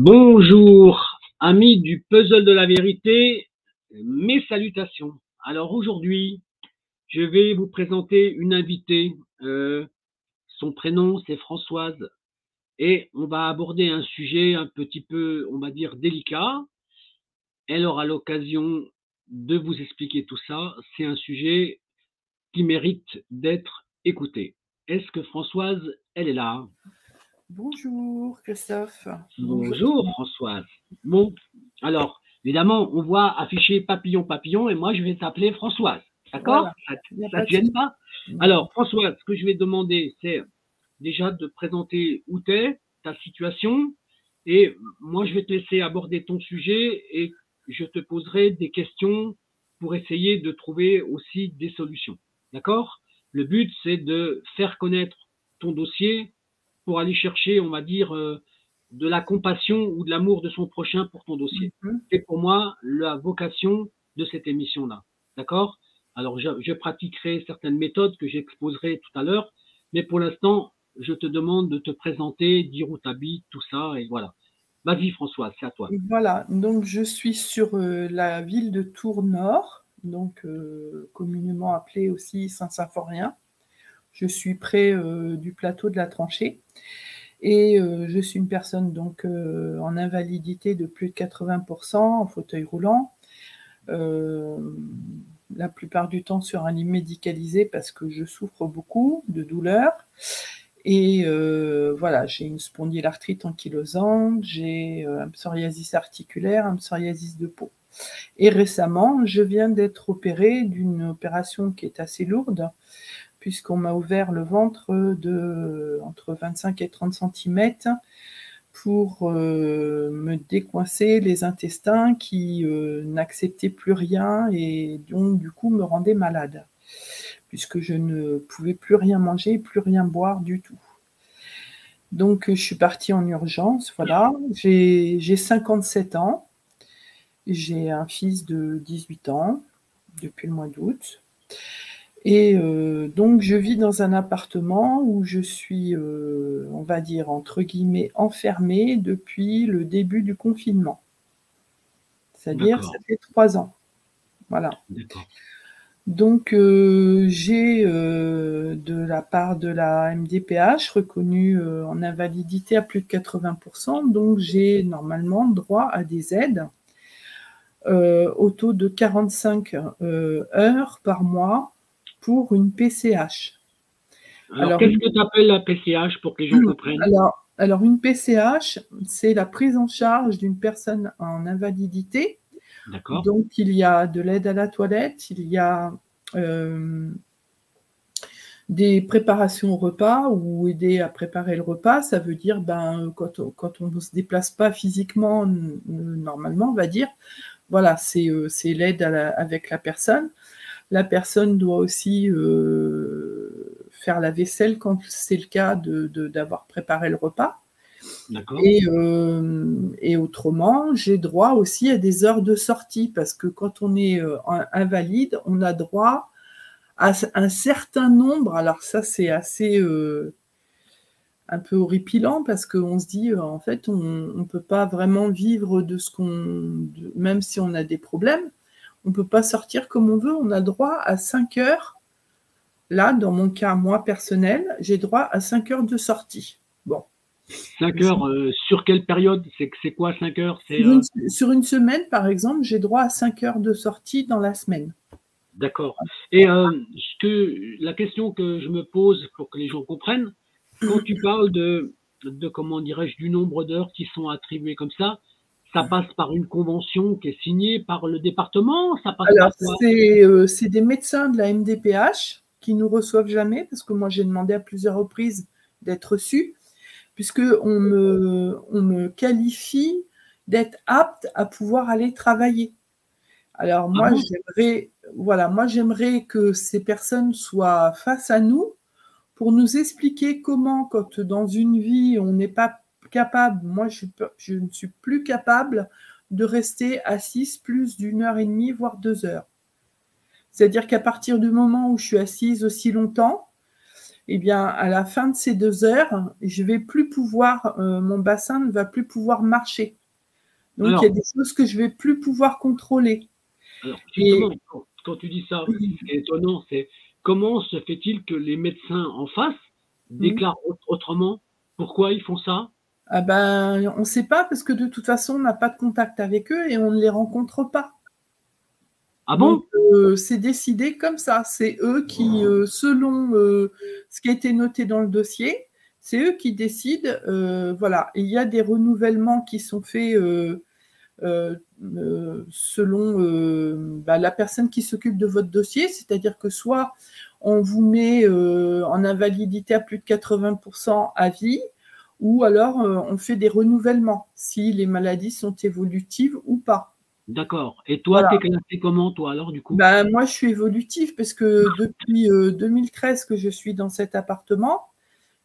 Bonjour, amis du puzzle de la vérité, mes salutations. Alors aujourd'hui, je vais vous présenter une invitée. Son prénom, c'est Françoise. Et on va aborder un sujet un petit peu, on va dire, délicat. Elle aura l'occasion de vous expliquer tout ça. C'est un sujet qui mérite d'être écouté. Est-ce que Françoise, elle est là? Bonjour Christophe. Bonjour Françoise. Bon, alors, évidemment, on voit afficher papillon, papillon, et moi je vais t'appeler Françoise. D'accord? Voilà. Ça te gêne pas? Alors, Françoise, ce que je vais demander, c'est déjà de présenter où tu es, ta situation, et moi je vais te laisser aborder ton sujet et je te poserai des questions pour essayer de trouver aussi des solutions. D'accord? Le but, c'est de faire connaître ton dossier pour aller chercher, on va dire, de la compassion ou de l'amour de son prochain pour ton dossier. C'est pour moi la vocation de cette émission-là. D'accord? Alors, je pratiquerai certaines méthodes que j'exposerai tout à l'heure, mais pour l'instant, je te demande de te présenter, dire où tu habites, tout ça, et voilà. Vas-y, Françoise, c'est à toi. Voilà, donc je suis sur la ville de Tours-Nord, donc communément appelée aussi Saint-Symphorien. Je suis près du plateau de la Tranchée. Et je suis une personne donc en invalidité de plus de 80%, en fauteuil roulant. La plupart du temps sur un lit médicalisé parce que je souffre beaucoup de douleurs. Et voilà, j'ai une spondylarthrite ankylosante, j'ai un psoriasis articulaire, un psoriasis de peau. Et récemment, je viens d'être opérée d'une opération qui est assez lourde, puisqu'on m'a ouvert le ventre entre 25 et 30 cm pour me décoincer les intestins qui n'acceptaient plus rien et donc du coup me rendaient malade, puisque je ne pouvais plus rien manger, plus rien boire du tout. Donc je suis partie en urgence, voilà. J'ai 57 ans, j'ai un fils de 18 ans depuis le mois d'août. Et donc, je vis dans un appartement où je suis, on va dire, entre guillemets, enfermée depuis le début du confinement. C'est-à-dire, ça fait 3 ans. Voilà. Donc, j'ai, de la part de la MDPH, reconnue en invalidité à plus de 80%, donc j'ai normalement droit à des aides au taux de 45 heures par mois pour une PCH. Alors qu'est-ce que tu appelles la PCH pour que les gens comprennent? Alors, une PCH, c'est la prise en charge d'une personne en invalidité. Donc, il y a de l'aide à la toilette, il y a des préparations au repas ou aider à préparer le repas. Ça veut dire, quand on ne se déplace pas physiquement, normalement, on va dire, voilà, c'est l'aide avec la personne. La personne doit aussi faire la vaisselle quand c'est le cas d'avoir préparé le repas. Et autrement, j'ai droit aussi à des heures de sortie parce que quand on est invalide, on a droit à un certain nombre. Alors ça, c'est assez un peu horripilant parce qu'on se dit, en fait, on ne peut pas vraiment vivre de ce même si on a des problèmes, on ne peut pas sortir comme on veut. On a droit à 5 heures. Là, dans mon cas, moi, personnel, j'ai droit à 5 heures de sortie. Bon. 5 heures, sur quelle période? C'est quoi 5 heures? Sur une semaine, par exemple, j'ai droit à 5 heures de sortie dans la semaine. D'accord. Et la question que je me pose pour que les gens comprennent, quand tu parles de comment dirais-je, du nombre d'heures qui sont attribuées comme ça passe par une convention qui est signée par le département? Ça passe Alors, par quoi? c'est des médecins de la MDPH qui nous reçoivent jamais, parce que moi, j'ai demandé à plusieurs reprises d'être reçue, puisqu'on me qualifie d'être apte à pouvoir aller travailler. Alors, moi, j'aimerais que ces personnes soient face à nous pour nous expliquer comment, quand dans une vie, on n'est pas capable, moi, je ne suis plus capable de rester assise plus d'1h30, voire 2 heures. C'est-à-dire qu'à partir du moment où je suis assise aussi longtemps, eh bien, à la fin de ces 2 heures, je vais plus pouvoir, mon bassin ne va plus pouvoir marcher. Donc, il y a Alors, des choses que je vais plus pouvoir contrôler. alors Et justement, quand tu dis ça, ce qui est étonnant, c'est comment se fait-il que les médecins en face déclarent autrement? Pourquoi ils font ça? ah ben, on ne sait pas parce que de toute façon, on n'a pas de contact avec eux et on ne les rencontre pas. Ah Donc, bon? c'est décidé comme ça. C'est eux qui, selon ce qui a été noté dans le dossier, c'est eux qui décident. Voilà. Et il y a des renouvellements qui sont faits selon la personne qui s'occupe de votre dossier. C'est-à-dire que soit on vous met en invalidité à plus de 80% à vie, ou alors on fait des renouvellements si les maladies sont évolutives ou pas. D'accord. Et toi, Voilà. t'es classé comment, toi, alors, du coup? Ben, moi, je suis évolutive parce que depuis 2013 que je suis dans cet appartement,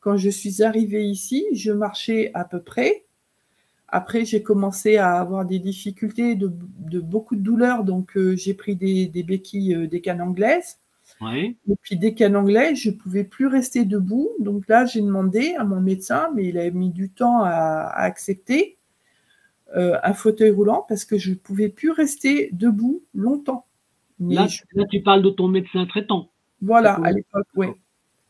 quand je suis arrivée ici, je marchais à peu près. Après, j'ai commencé à avoir des difficultés, de beaucoup de douleurs, donc j'ai pris des béquilles, des cannes anglaises. Ouais. Et puis des cannes anglaises, je ne pouvais plus rester debout. Donc là, j'ai demandé à mon médecin, mais il a mis du temps à accepter un fauteuil roulant parce que je ne pouvais plus rester debout longtemps. Mais Là, tu parles de ton médecin traitant. voilà, D'accord. à l'époque, oui.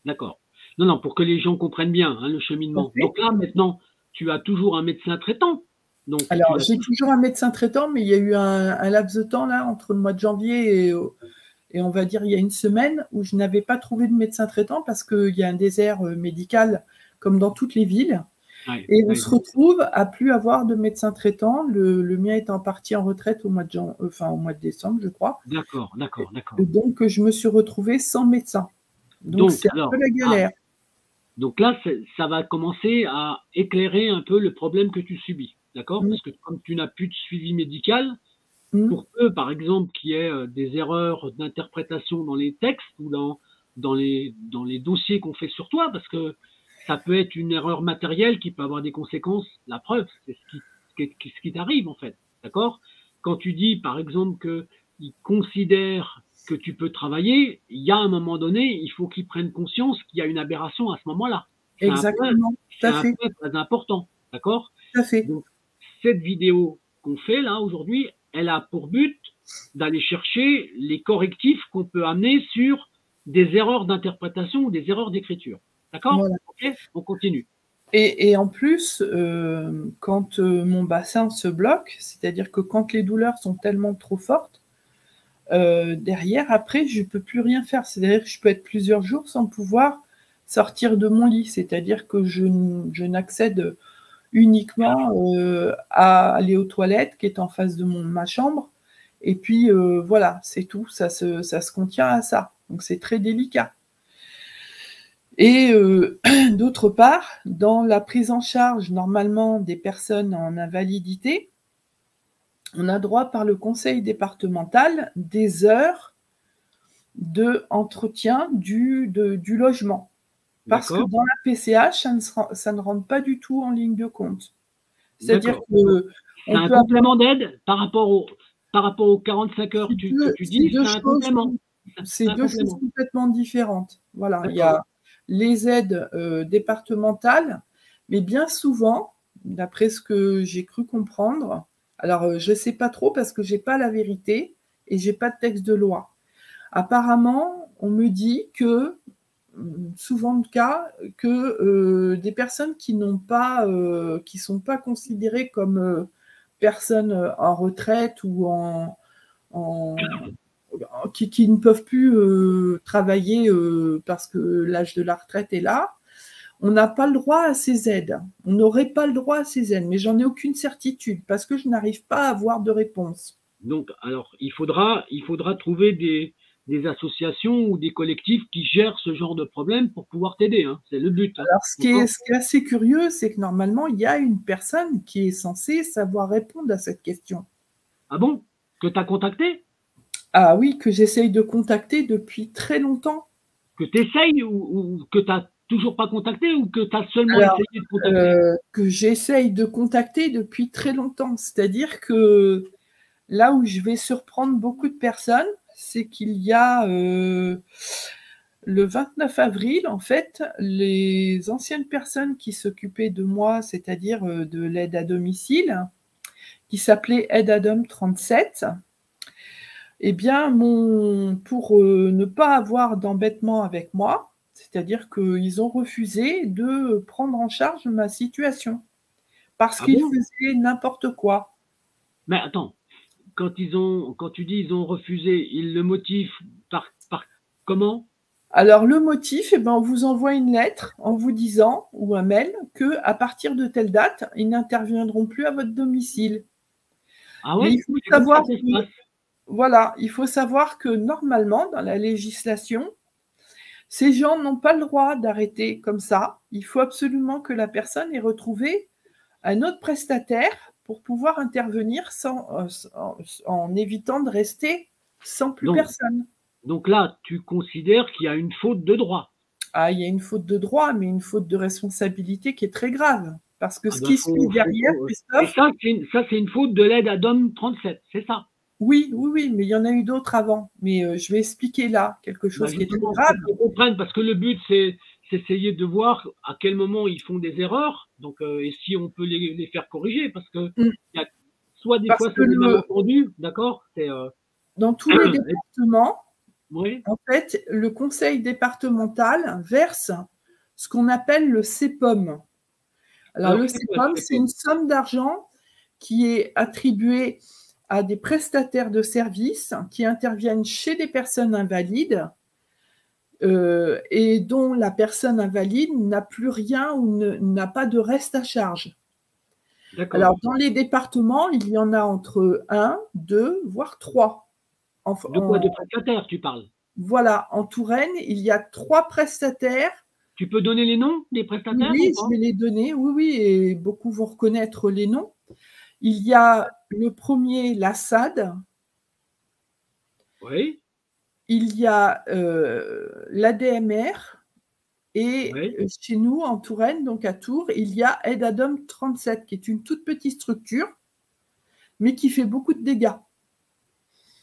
D'accord. Non, non, pour que les gens comprennent bien, hein, le Tout à cheminement. fait. Donc là, maintenant, tu as toujours un médecin traitant. Donc, tu Alors, vas j'ai toujours un médecin traitant, mais il y a eu un laps de temps là, entre le mois de janvier et on va dire il y a une semaine, où je n'avais pas trouvé de médecin traitant parce qu'il y a un désert médical, comme dans toutes les villes. ouais, Et on ouais. se retrouve à plus avoir de médecin traitant. Le mien étant parti en retraite au mois au mois de décembre, je crois. D'accord, d'accord, Et d'accord. donc, je me suis retrouvée sans médecin. Donc, Donc, c'est un peu alors, la galère. donc là, ça va commencer à éclairer un peu le problème que tu subis. D'accord? Mm, Parce que comme tu n'as plus de suivi médical, mm. pour peu, par exemple, qu'il y ait des erreurs d'interprétation dans les textes ou dans les dossiers qu'on fait sur toi, parce que ça peut être une erreur matérielle qui peut avoir des conséquences. La preuve, c'est ce qui t'arrive, en fait. D'accord? Quand tu dis, par exemple, qu'ils considèrent que tu peux travailler, il y a un moment donné, il faut qu'ils prennent conscience qu'il y a une aberration à ce moment-là. Exactement, tout C'est à un fait, point très important. D'accord? tout à fait. Donc, cette vidéo qu'on fait là aujourd'hui, elle a pour but d'aller chercher les correctifs qu'on peut amener sur des erreurs d'interprétation ou des erreurs d'écriture. D'accord? Voilà. Ok? On continue. Et en plus, quand mon bassin se bloque, c'est-à-dire que quand les douleurs sont tellement trop fortes, derrière, après, je ne peux plus rien faire. C'est-à-dire que je peux être plusieurs jours sans pouvoir sortir de mon lit. C'est-à-dire que je n'accède uniquement à aller aux toilettes qui est en face de ma chambre. Et puis, voilà, c'est tout. Ça se contient à ça. Donc, c'est très délicat. Et d'autre part, dans la prise en charge normalement des personnes en invalidité, on a droit par le conseil départemental des heures de entretien du logement. Parce que D'accord? dans la PCH, ça ne rentre pas du tout en ligne de compte. C'est-à-dire D'accord. que C'est on un peut avoir complément d'aide par rapport aux 45 heures que tu c'est dis, deux c'est un choses, complément. c'est C'est un deux choses complément. complètement différentes. Voilà, il y D'accord. a les aides départementales, mais bien souvent, d'après ce que j'ai cru comprendre, alors je ne sais pas trop parce que j'ai pas la vérité et j'ai pas de texte de loi. Apparemment, on me dit que souvent le cas que des personnes qui n'ont pas, qui sont pas considérées comme personnes en retraite ou en qui ne peuvent plus travailler parce que l'âge de la retraite est là, on n'a pas le droit à ces aides. On n'aurait pas le droit à ces aides, mais j'en ai aucune certitude parce que je n'arrive pas à avoir de réponse. Donc, alors, il faudra trouver des associations ou des collectifs qui gèrent ce genre de problème pour pouvoir t'aider. Hein. C'est le but. Hein. Alors, D'accord? ce qui est assez curieux, c'est que normalement, il y a une personne qui est censée savoir répondre à cette question. Ah bon? Que tu as contacté? Ah oui, que j'essaye de contacter depuis très longtemps. Que tu essayes ou que tu n'as toujours pas contacté ou que tu as seulement Alors, essayé de contacter? que j'essaye de contacter depuis très longtemps. C'est-à-dire que là où je vais surprendre beaucoup de personnes, c'est qu'il y a Le 29 avril, en fait, les anciennes personnes qui s'occupaient de moi, c'est-à-dire de l'aide à domicile, qui s'appelait Aide à Dom 37, eh bien, pour ne pas avoir d'embêtement avec moi, c'est-à-dire qu'ils ont refusé de prendre en charge ma situation parce Ah qu'ils bon? faisaient n'importe quoi. Mais attends, quand tu dis ils ont refusé, ils le motivent par comment? Alors, le motif, eh ben, on vous envoie une lettre en vous disant, ou un mail, qu'à partir de telle date, ils n'interviendront plus à votre domicile. Ah Mais ouais? il faut C'est comme ça savoir que ça se que, passe. voilà, il faut savoir que normalement, dans la législation, ces gens n'ont pas le droit d'arrêter comme ça. Il faut absolument que la personne ait retrouvé un autre prestataire pour pouvoir intervenir en évitant de rester sans plus Donc, personne. donc là, tu considères qu'il y a une faute de droit. Ah, il y a une faute de droit, mais une faute de responsabilité qui est très grave. Parce que Ah ce ben, qui suit derrière, Et Christophe, ça, c'est une faute de l'aide à DOM 37, c'est ça? oui, oui, oui, mais il y en a eu d'autres avant. Mais je vais expliquer là quelque Ben chose qui est très justement, grave. pour qu'on comprenne, parce que le but, c'est essayer de voir à quel moment ils font des erreurs, donc, et si on peut les faire corriger, parce que Mm. il y a, soit des Parce fois que c'est des malentendus, d'accord? dans tous les départements, Oui, en fait, le conseil départemental verse ce qu'on appelle le CEPOM. Alors, alors le c'est quoi le CEPOM, c'est une CEPOM? somme d'argent qui est attribuée à des prestataires de services qui interviennent chez des personnes invalides et dont la personne invalide n'a plus rien ou n'a pas de reste à charge. D'accord. Alors, dans les départements, il y en a entre un, 2, voire 3. De quoi? De prestataires, tu parles? Voilà, en Touraine, il y a 3 prestataires. Tu peux donner les noms des Oui, prestataires ou oui, pas? je vais les donner. Oui, oui, et beaucoup vont reconnaître les noms. Il y a le premier, la SAD. Oui, Il y a l'ADMR. Et oui. chez nous, en Touraine, donc à Tours, il y a Aide à Dom 37, qui est une toute petite structure, mais qui fait beaucoup de dégâts.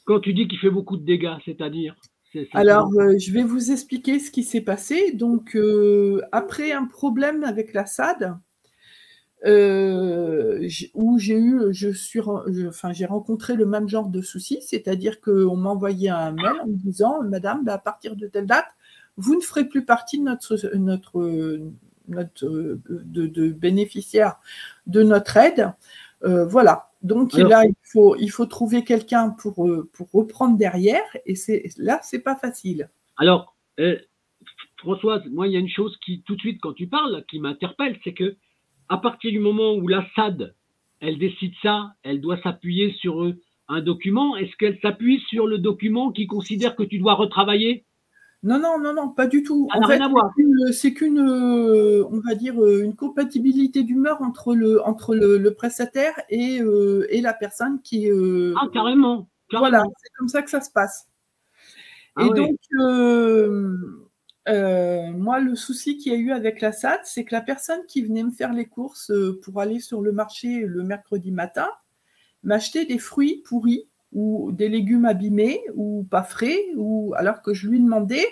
Quand tu dis qu'il fait beaucoup de dégâts, c'est-à-dire? Ça Alors, sous-entend. je vais vous expliquer ce qui s'est passé. Donc, après un problème avec la SAD, où j'ai rencontré le même genre de soucis, c'est-à-dire qu'on m'a envoyé un mail en me disant, Madame, à partir de telle date, vous ne ferez plus partie de de bénéficiaires de notre aide. Voilà. Donc Alors, là, il faut trouver quelqu'un pour reprendre derrière, et là, c'est pas facile. alors, Françoise, moi, il y a une chose qui, tout de suite, quand tu parles, qui m'interpelle, c'est que à partir du moment où la SAD, elle décide ça, elle doit s'appuyer sur un document. Est-ce qu'elle s'appuie sur le document qui considère que tu dois retravailler? Non, non, non, non, pas du tout. Ça En n'a rien fait, à voir. c'est qu'une, on va dire, une compatibilité d'humeur entre le prestataire et la personne qui, Ah, carrément, voilà, carrément. c'est comme ça que ça se passe. Ah Et ouais, donc, moi, le souci qu'il y a eu avec la SAD, c'est que la personne qui venait me faire les courses pour aller sur le marché le mercredi matin m'achetait des fruits pourris ou des légumes abîmés ou pas frais, ou alors que je lui demandais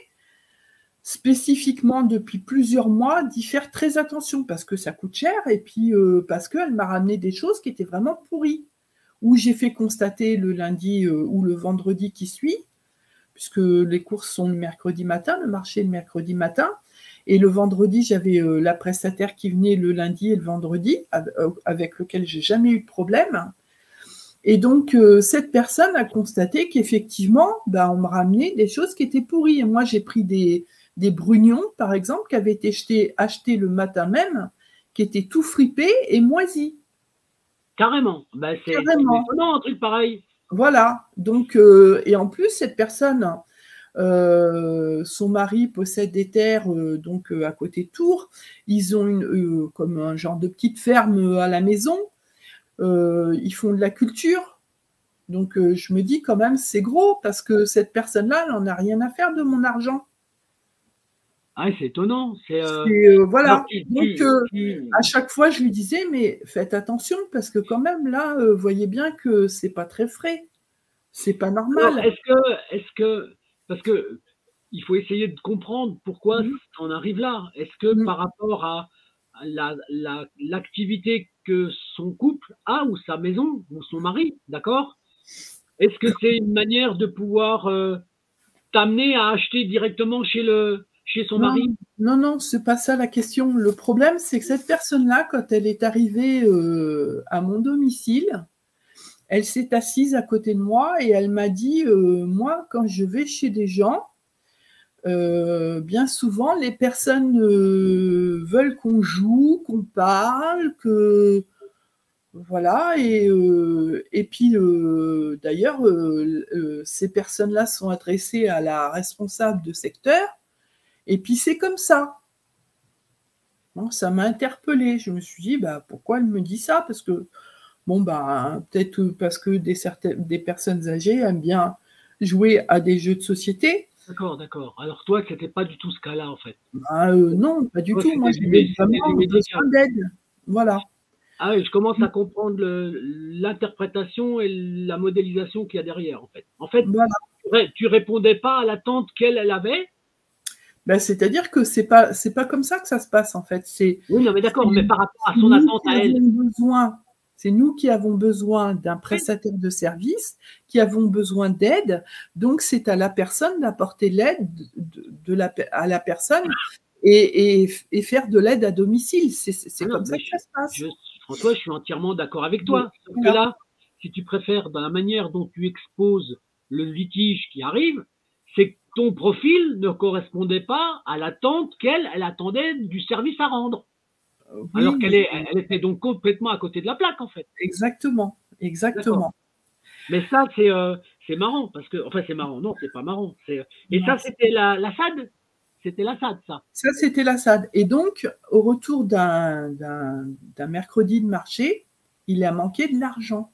spécifiquement depuis plusieurs mois d'y faire très attention parce que ça coûte cher et puis parce qu'elle m'a ramené des choses qui étaient vraiment pourries. Où j'ai fait constater le lundi ou le vendredi qui suit, puisque les courses sont le mercredi matin, le marché le mercredi matin, et le vendredi, j'avais la prestataire qui venait le lundi et le vendredi, avec lequel j'ai jamais eu de problème. Et donc, cette personne a constaté qu'effectivement, on me ramenait des choses qui étaient pourries. Et moi, j'ai pris des brugnons, par exemple, qui avaient été achetés le matin même, qui étaient tout fripés et moisis. carrément. Ben, c'est Carrément. étonnant, un truc pareil. Voilà. Donc, et en plus, cette personne, son mari possède des terres donc à côté de Tours. Ils ont comme un genre de petite ferme à la maison. Ils font de la culture. Donc, je me dis quand même, c'est gros parce que cette personne-là, elle n'en a rien à faire de mon argent. Ah, c'est étonnant. Alors, Voilà. Donc, à chaque fois, je lui disais, mais faites attention parce que quand même, là, voyez bien que c'est pas très frais. C'est pas alors, normal. parce que il faut essayer de comprendre pourquoi Mmh. on arrive là. Est-ce que Mmh. par rapport à l'activité que son couple a ou sa maison ou son mari, d'accord? Est-ce que c'est une manière de pouvoir t'amener à acheter directement chez son Non, mari? non, non, c'est pas ça la question. Le problème, c'est que cette personne-là, quand elle est arrivée à mon domicile, elle s'est assise à côté de moi et elle m'a dit, moi, quand je vais chez des gens, bien souvent, les personnes veulent qu'on joue, qu'on parle, que voilà. Et puis, d'ailleurs, ces personnes-là sont adressées à la responsable de secteur. Et puis, c'est comme ça. Non, ça m'a interpellée. Je me suis dit, bah, pourquoi elle me dit ça? Parce que, bon, bah, peut-être parce que des personnes âgées aiment bien jouer à des jeux de société. D'accord, d'accord. Alors toi, c'était pas du tout ce cas-là, en fait. Bah, non, pas du Toi, tout. Moi, j'avais c'était du vraiment médical. besoin d'aide. Voilà. Ah oui, je commence à comprendre l'interprétation et la modélisation qu'il y a derrière, en fait. En fait, Voilà. tu répondais pas à l'attente qu'elle elle avait. Bah, c'est-à-dire que c'est pas comme ça que ça se passe, en fait. Oui, non, mais d'accord, mais par rapport à son Nous attente qui à elle. avons besoin, c'est nous qui avons besoin d'un prestataire de service, qui avons besoin d'aide. Donc, c'est à la personne d'apporter l'aide à la personne et faire de l'aide à domicile. Ah C'est non, comme ça mais que ça se passe. François, je suis entièrement d'accord avec Donc, toi. Sauf que voilà. là, si tu préfères, dans la manière dont tu exposes le litige qui arrive, c'est que ton profil ne correspondait pas à l'attente qu'elle, elle attendait du service à rendre. Alors Oui, qu'elle elle était donc complètement à côté de la plaque, en fait. exactement, D'accord. exactement. Mais ça, c'est marrant, parce que, enfin, c'est marrant. Non, c'est pas marrant. Et Non, ça, c'était la SAD? C'était la SAD, ça. ça, c'était la SAD. Et donc, au retour d'un mercredi de marché, il a manqué de l'argent.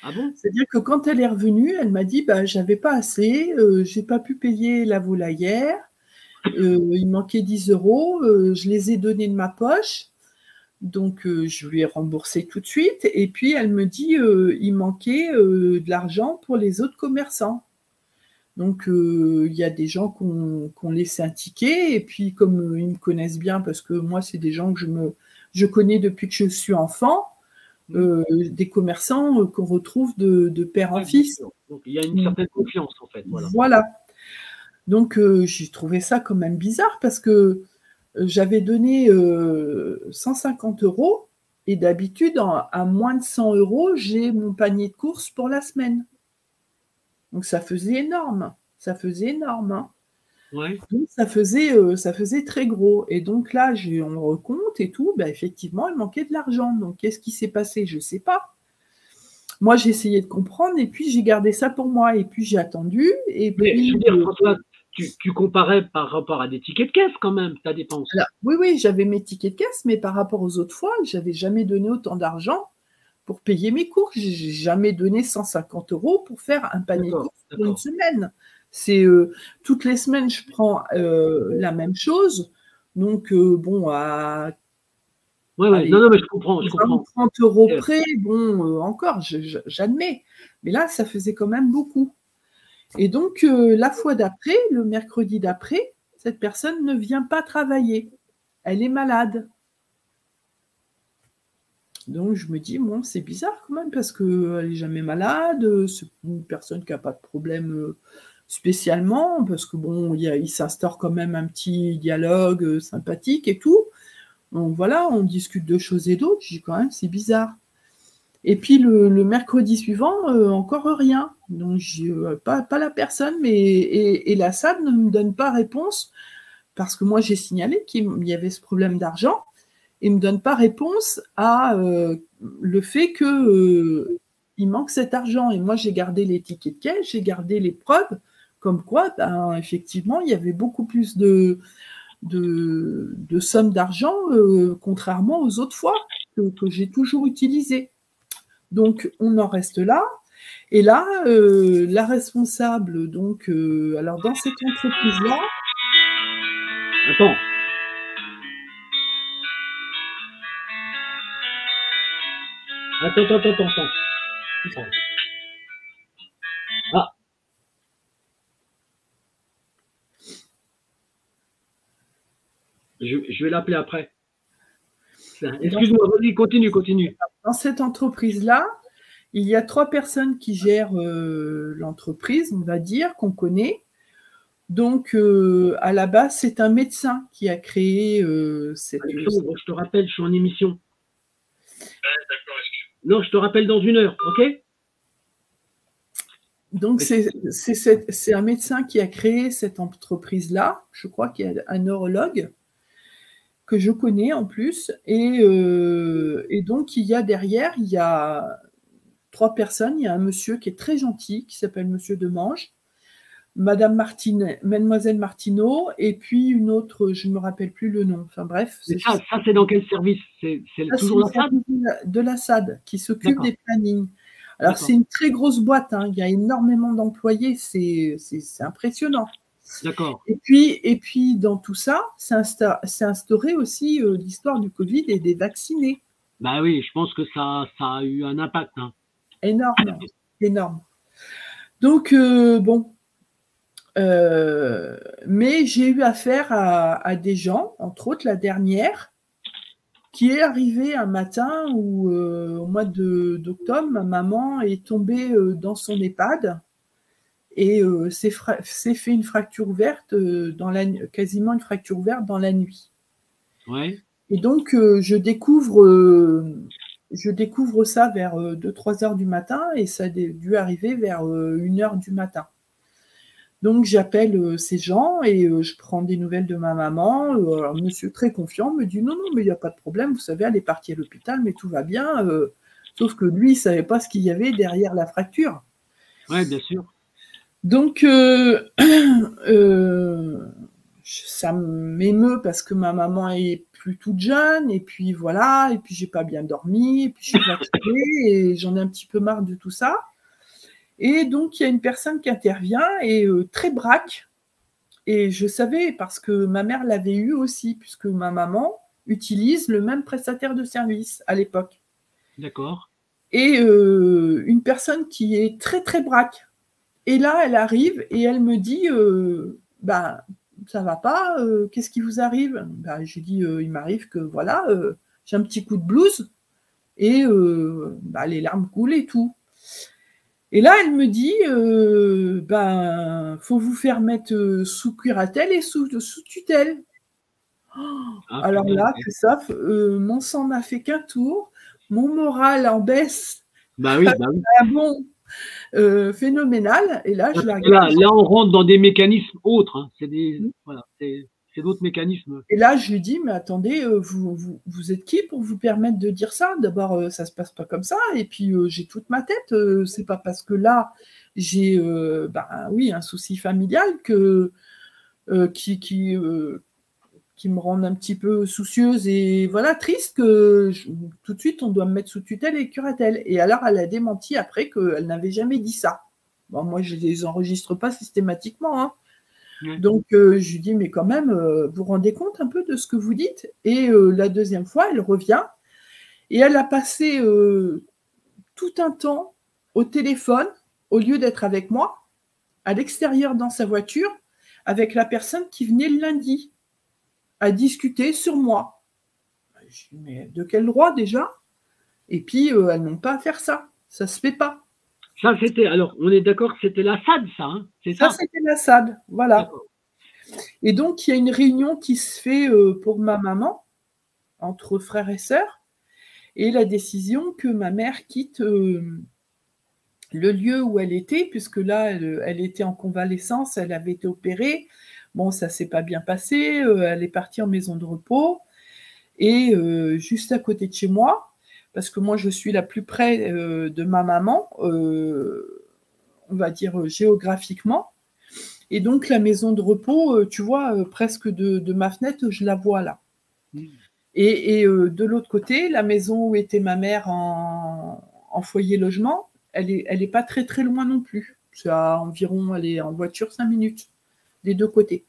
Ah bon? C'est-à-dire que quand elle est revenue, elle m'a dit, bah, j'avais pas assez, j'ai pas pu payer la volaillère, il manquait 10 euros, je les ai donnés de ma poche, donc je lui ai remboursé tout de suite. Et puis elle me dit, il manquait de l'argent pour les autres commerçants. Donc il y a des gens qui ont laissé un ticket, et puis comme ils me connaissent bien, parce que moi, c'est des gens que je connais depuis que je suis enfant, des commerçants qu'on retrouve de père en Ouais, bien fils. sûr. Donc, il y a une certaine confiance, en fait. Voilà. Voilà. Donc j'ai trouvé ça quand même bizarre parce que j'avais donné 150 euros et d'habitude, à moins de 100 euros, j'ai mon panier de courses pour la semaine. Donc ça faisait énorme. Ça faisait énorme, hein. Ouais. Donc ça faisait très gros. Et donc là, on me recompte et tout. Ben, effectivement, il manquait de l'argent. Donc qu'est-ce qui s'est passé? Je ne sais pas. Moi, j'ai essayé de comprendre et puis j'ai gardé ça pour moi. Et puis j'ai attendu. Et Mais je puis, veux dire, François, tu comparais par rapport à des tickets de caisse quand même, ta dépense. alors, oui, oui, j'avais mes tickets de caisse, mais par rapport aux autres fois, j'avais jamais donné autant d'argent pour payer mes courses. J'ai jamais donné 150 euros pour faire un panier de D'accord, courses pour une d'accord. semaine. C'est toutes les semaines, je prends la même chose. Donc, bon, Ouais, ouais. allez, Non, non, mais je comprends, je 20 ou comprends. 30 euros Euh, près, bon, encore, j'admets. Mais là, ça faisait quand même beaucoup. Et donc, la fois d'après, le mercredi d'après, cette personne ne vient pas travailler. Elle est malade. Donc, je me dis, bon, c'est bizarre quand même parce qu'elle n'est jamais malade. C'est une personne qui n'a pas de problème spécialement parce que, bon, il s'instaure quand même un petit dialogue sympathique et tout. Donc, voilà, on discute de choses et d'autres. Je dis quand même, c'est bizarre. Et puis le mercredi suivant, encore rien. Donc pas la personne, et la SAD ne me donne pas réponse parce que moi j'ai signalé qu'il y avait ce problème d'argent et ne me donne pas réponse à le fait que il manque cet argent. Et moi j'ai gardé les tickets de caisse, j'ai gardé les preuves comme quoi, ben, effectivement, il y avait beaucoup plus de sommes d'argent contrairement aux autres fois que j'ai toujours utilisées. Donc, on en reste là. Et là, la responsable, donc, alors dans cette entreprise-là, Attends. Attends. Ah, Je vais l'appeler après. Excuse-moi, vas-y, continue. Dans cette entreprise-là, il y a 3 personnes qui gèrent l'entreprise, on va dire, qu'on connaît. Donc, à la base, c'est un médecin qui a créé cette... Je te rappelle, je suis en émission. Non, je te rappelle dans 1 heure, ok? Donc, c'est un médecin qui a créé cette entreprise-là. Je crois qu'il y a un neurologue que je connais en plus. Et donc, il y a derrière, il y a 3 personnes. Il y a un monsieur qui est très gentil, qui s'appelle Monsieur Demange, Mademoiselle Martineau, et puis une autre, je ne me rappelle plus le nom. Enfin bref. Ça c'est dans quel service? C'est toujours la SAD? De la SAD, qui s'occupe des plannings. Alors, c'est une très grosse boîte, hein. Il y a énormément d'employés, c'est impressionnant. D'accord. Et puis, dans tout ça, c'est instauré aussi l'histoire du Covid et des vaccinés. Bah oui, je pense que ça a eu un impact. Hein. Énorme, énorme. Donc, bon. Mais j'ai eu affaire à des gens, entre autres la dernière, qui est arrivée un matin où, au mois d'octobre, ma maman est tombée dans son EHPAD et s'est fait une fracture ouverte, quasiment une fracture ouverte dans la nuit. Ouais. Et donc, je découvre ça vers 2-3 heures du matin et ça a dû arriver vers 1 heure du matin. Donc, j'appelle ces gens et je prends des nouvelles de ma maman. Alors, monsieur, très confiant, me dit non, mais il n'y a pas de problème. Vous savez, elle est partie à l'hôpital, mais tout va bien. Sauf que lui, il ne savait pas ce qu'il y avait derrière la fracture. Oui, bien sûr. Donc, ça m'émeut parce que ma maman est plus toute jeune. Et puis, voilà. Et puis, j'ai pas bien dormi. Et puis, je suis fatiguée et j'en ai un petit peu marre de tout ça. Et donc, il y a une personne qui intervient et très braque. Et je savais parce que ma mère l'avait eu aussi, puisque ma maman utilise le même prestataire de service à l'époque. D'accord. Et une personne qui est très, très braque. Et là, elle arrive et elle me dit ça va pas, qu'est-ce qui vous arrive? J'ai dit il m'arrive que voilà, j'ai un petit coup de blues et les larmes coulent et tout. Et là, elle me dit, faut vous faire mettre sous curatelle et sous tutelle. Alors là, Christophe, mon sang n'a fait qu'un tour, mon moral en baisse. Bah oui. Bon, phénoménal. Et là, je la regarde. Là, on rentre dans des mécanismes autres. Hein. C'est d'autres mécanismes. Et là, je lui dis, mais attendez, vous êtes qui pour vous permettre de dire ça? D'abord, ça se passe pas comme ça. Et puis, j'ai toute ma tête. C'est pas parce que là, j'ai un souci familial qui me rend un petit peu soucieuse et voilà, triste que tout de suite, on doit me mettre sous tutelle et curatelle. Et alors, elle a démenti après qu'elle n'avait jamais dit ça. Bon, moi, je ne les enregistre pas systématiquement, hein. Donc, je lui dis, mais quand même, vous vous rendez compte un peu de ce que vous dites? Et la deuxième fois, elle revient et elle a passé tout un temps au téléphone, au lieu d'être avec moi, à l'extérieur dans sa voiture, avec la personne qui venait le lundi, à discuter sur moi. Je dis, mais de quel droit déjà? Et puis, elles n'ont pas à faire ça. Ça ne se fait pas. Ça, alors, on est d'accord que c'était la SAD, ça, hein? C'est ça? C'était la SAD, voilà. Et donc, il y a une réunion qui se fait pour ma maman, entre frères et sœurs, et la décision que ma mère quitte le lieu où elle était, puisque là, elle était en convalescence, elle avait été opérée. Bon, ça ne s'est pas bien passé, elle est partie en maison de repos, et juste à côté de chez moi, parce que moi, je suis la plus près de ma maman, on va dire géographiquement. Et donc, la maison de repos, tu vois, presque de ma fenêtre, je la vois là. Et de l'autre côté, la maison où était ma mère en foyer logement, elle est pas très, très loin non plus. C'est à environ, elle est en voiture 5 minutes, des deux côtés.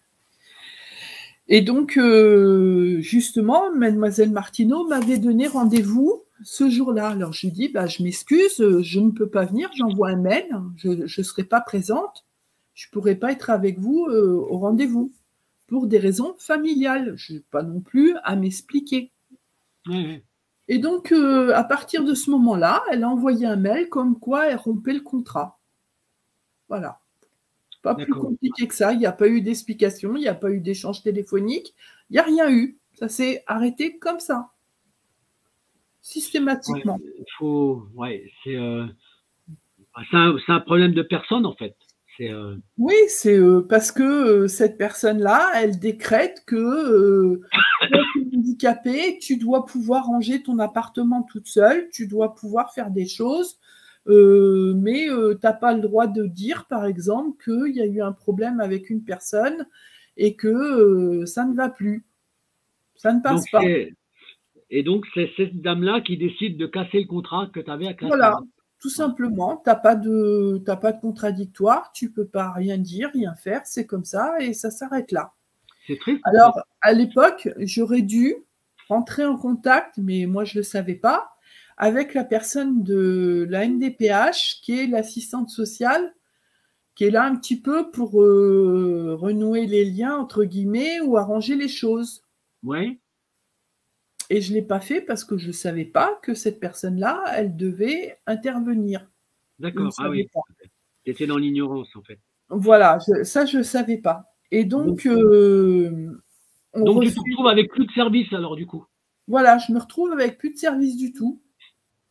Et donc, justement, mademoiselle Martineau m'avait donné rendez-vous ce jour-là. Alors, je lui dis, je m'excuse, je ne peux pas venir, j'envoie un mail, je ne serai pas présente, je ne pourrai pas être avec vous au rendez-vous pour des raisons familiales. Je n'ai pas non plus à m'expliquer. Ouais. Et donc, à partir de ce moment-là, elle a envoyé un mail comme quoi elle rompait le contrat. Voilà. Pas plus compliqué que ça. Il n'y a pas eu d'explication, il n'y a pas eu d'échange téléphonique, il n'y a rien eu. Ça s'est arrêté comme ça, systématiquement. C'est un problème de personne, en fait. Oui, c'est parce que cette personne-là, elle décrète que tu es handicapé, tu dois pouvoir ranger ton appartement toute seule, tu dois pouvoir faire des choses, mais tu n'as pas le droit de dire, par exemple, qu'il y a eu un problème avec une personne et que ça ne va plus. Ça ne passe pas. Et donc, c'est cette dame-là qui décide de casser le contrat que tu avais avec la Voilà. SAD. Tout simplement, tu n'as pas de contradictoire, tu ne peux pas rien dire, rien faire, c'est comme ça et ça s'arrête là. C'est triste. Alors, à l'époque, j'aurais dû rentrer en contact, mais moi je ne le savais pas, avec la personne de la NDPH, qui est l'assistante sociale, qui est là un petit peu pour renouer les liens, entre guillemets, ou arranger les choses. Oui. Et je ne l'ai pas fait parce que je ne savais pas que cette personne-là, elle devait intervenir. D'accord, ah oui. Tu étais dans l'ignorance, en fait. Voilà, ça, je ne savais pas. Et donc, tu te retrouves avec plus de service, alors, du coup. Voilà, je me retrouve avec plus de service du tout.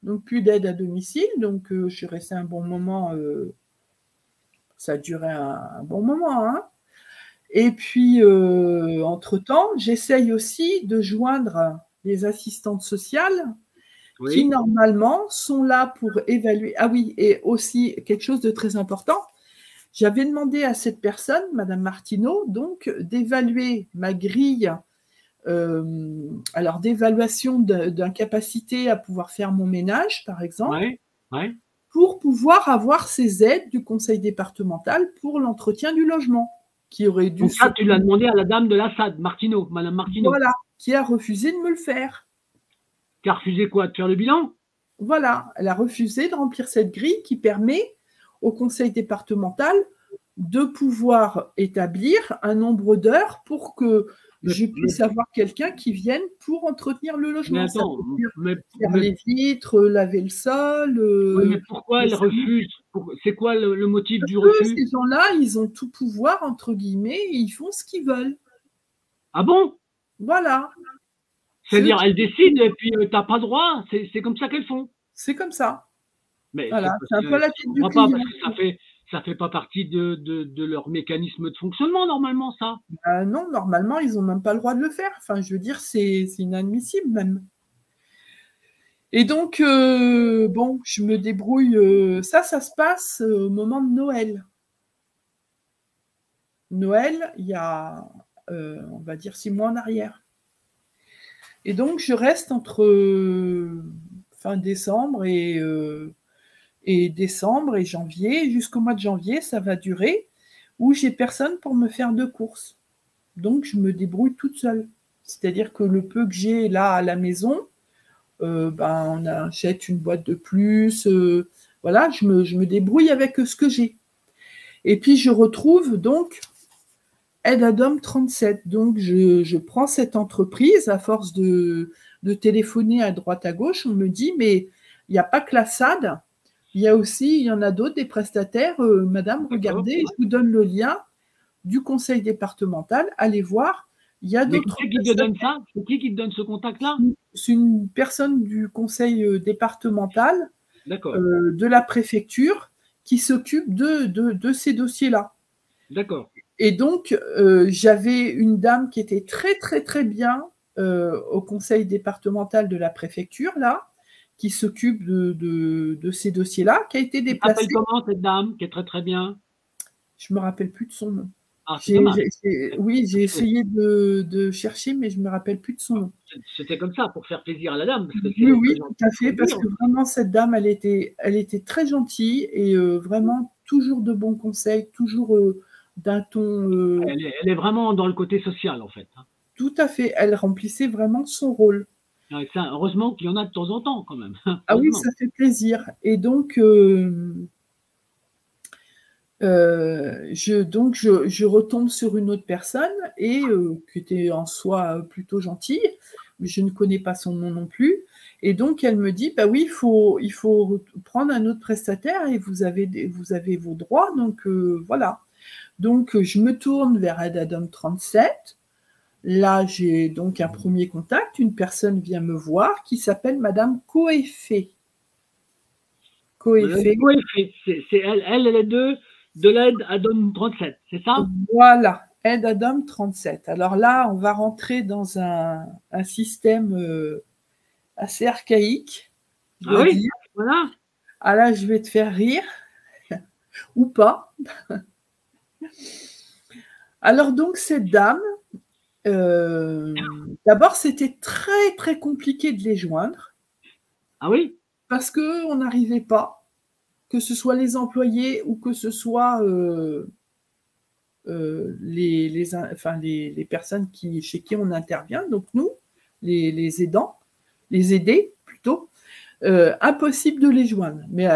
Donc, plus d'aide à domicile. Donc, je suis restée un bon moment. Ça a duré un bon moment, hein. Et puis, entre-temps, j'essaye aussi de joindre les assistantes sociales qui, normalement, sont là pour évaluer. Ah oui, et aussi, quelque chose de très important, j'avais demandé à cette personne, Madame Martineau, donc, d'évaluer ma grille, alors d'évaluation d'incapacité à pouvoir faire mon ménage, par exemple, pour pouvoir avoir ces aides du conseil départemental pour l'entretien du logement. Qui aurait dû. Donc ça, tu l'as demandé à la dame de la SAD, Martineau, Madame Martineau. Voilà, qui a refusé de me le faire. Qui a refusé quoi? De faire le bilan? Voilà, elle a refusé de remplir cette grille qui permet au conseil départemental de pouvoir établir un nombre d'heures pour que je puisse avoir quelqu'un qui vienne pour entretenir le logement. Mais attends, faire les vitres, laver le sol. Mais pourquoi elle refuse? C'est quoi le motif du refus? Ces gens-là, ils ont tout pouvoir, entre guillemets, et ils font ce qu'ils veulent. Ah bon? Voilà. C'est-à-dire, elles décident et puis tu n'as pas droit. C'est comme ça qu'elles font. C'est comme ça. Mais voilà, c'est un peu la tête du client. Pas parce que ça fait pas partie de leur mécanisme de fonctionnement, normalement, ça. Non, normalement, ils n'ont même pas le droit de le faire. Enfin, je veux dire, c'est inadmissible même. Et donc, bon, je me débrouille. Ça se passe au moment de Noël. Noël, il y a, on va dire, 6 mois en arrière. Et donc, je reste entre fin décembre et décembre et janvier. Jusqu'au mois de janvier, ça va durer, où j'ai personne pour me faire de courses. Donc, je me débrouille toute seule. C'est-à-dire que le peu que j'ai là à la maison, on achète une boîte de plus. Voilà, je me débrouille avec ce que j'ai. Et puis, je retrouve donc Aide à Dom 37. Donc, je prends cette entreprise à force de téléphoner à droite à gauche. On me dit, mais il n'y a pas que la SAD. Il y en a d'autres, des prestataires. Madame, regardez, je vous donne le lien du conseil départemental. Allez voir. Il y a d'autres. Qui te donne ça? C'est qui te donne ce contact-là? C'est une personne du conseil départemental de la préfecture qui s'occupe de ces dossiers-là. D'accord. Et donc, j'avais une dame qui était très, très, très bien au conseil départemental de la préfecture, là, qui s'occupe de ces dossiers-là, qui a été déplacée. Elle s'appelle comment, cette dame, qui est très, très bien? Je ne me rappelle plus de son nom. Ah, c'est dommage. Oui, j'ai essayé de chercher, mais je ne me rappelle plus de son nom. C'était comme ça, pour faire plaisir à la dame. Parce que oui, tout à fait, parce que vraiment, cette dame, elle était très gentille et vraiment toujours de bons conseils, toujours d'un ton… Elle est vraiment dans le côté social, en fait. Tout à fait, elle remplissait vraiment son rôle. Ça, heureusement qu'il y en a de temps en temps, quand même. Ah oui, ça fait plaisir. Et donc… je retombe sur une autre personne et qui était en soi plutôt gentille, mais je ne connais pas son nom non plus. Et donc, elle me dit, bah oui, il faut prendre un autre prestataire et vous avez vos droits. Donc, voilà. Donc, je me tourne vers Aide ad homme 37. Là, j'ai donc un premier contact. Une personne vient me voir qui s'appelle Madame Coeffet. Coeffet. C'est elle est de l'aide ad homme 37, c'est ça? Voilà, Aide ad homme 37. Alors là, on va rentrer dans un système assez archaïque. Ah oui, voilà. Ah là, je vais te faire rire, ou pas. Alors donc, cette dame, d'abord, c'était très, très compliqué de les joindre. Ah oui? Parce qu'on n'arrivait pas, que ce soit les employés ou que ce soit les personnes chez qui on intervient, donc nous, les aidants, les aidés plutôt, impossible de les joindre, mais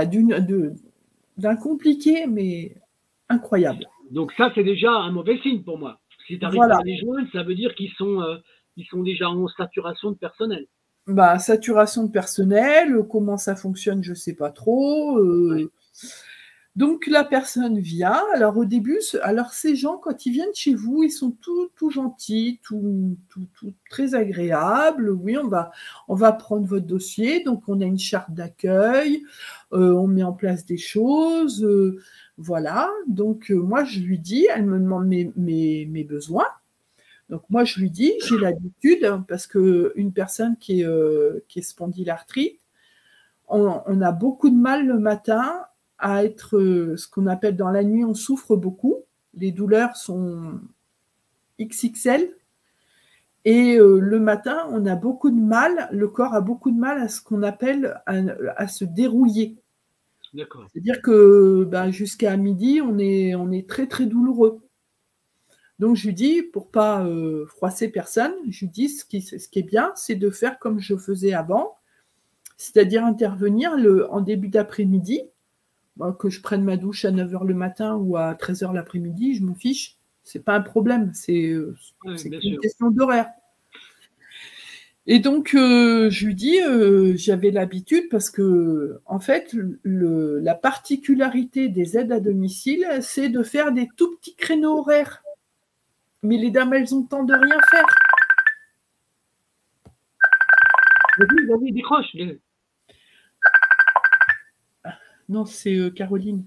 d'un compliqué, mais incroyable. Donc ça, c'est déjà un mauvais signe pour moi. Si tu n'arrives pas à les joindre, ça veut dire qu'ils sont déjà en saturation de personnel. Bah, saturation de personnel, comment ça fonctionne, je ne sais pas trop. Ouais. Donc la personne vient. Alors au début, ces gens, quand ils viennent chez vous, ils sont tout gentils, tout très agréables. Oui, on va prendre votre dossier. Donc on a une charte d'accueil, on met en place des choses. Voilà. Donc moi je lui dis, elle me demande mes besoins. Donc moi je lui dis, j'ai l'habitude, parce qu'une personne qui est spondylarthrite, on a beaucoup de mal le matin à être ce qu'on appelle dans la nuit, on souffre beaucoup. Les douleurs sont XXL. Et le matin, on a beaucoup de mal, le corps a beaucoup de mal à ce qu'on appelle à se dérouiller. D'accord. C'est-à-dire que jusqu'à midi, on est très, très douloureux. Donc, je lui dis, pour pas froisser personne, je lui dis ce qui est bien, c'est de faire comme je faisais avant, c'est-à-dire intervenir en début d'après-midi, que je prenne ma douche à 9h le matin ou à 13h l'après-midi, je m'en fiche. C'est pas un problème, c'est une question d'horaire. Et donc, je lui dis, j'avais l'habitude parce que, en fait, la particularité des aides à domicile, c'est de faire des tout petits créneaux horaires. Mais les dames, elles ont le temps de rien faire. Vas-y, décroche. Non, c'est Caroline.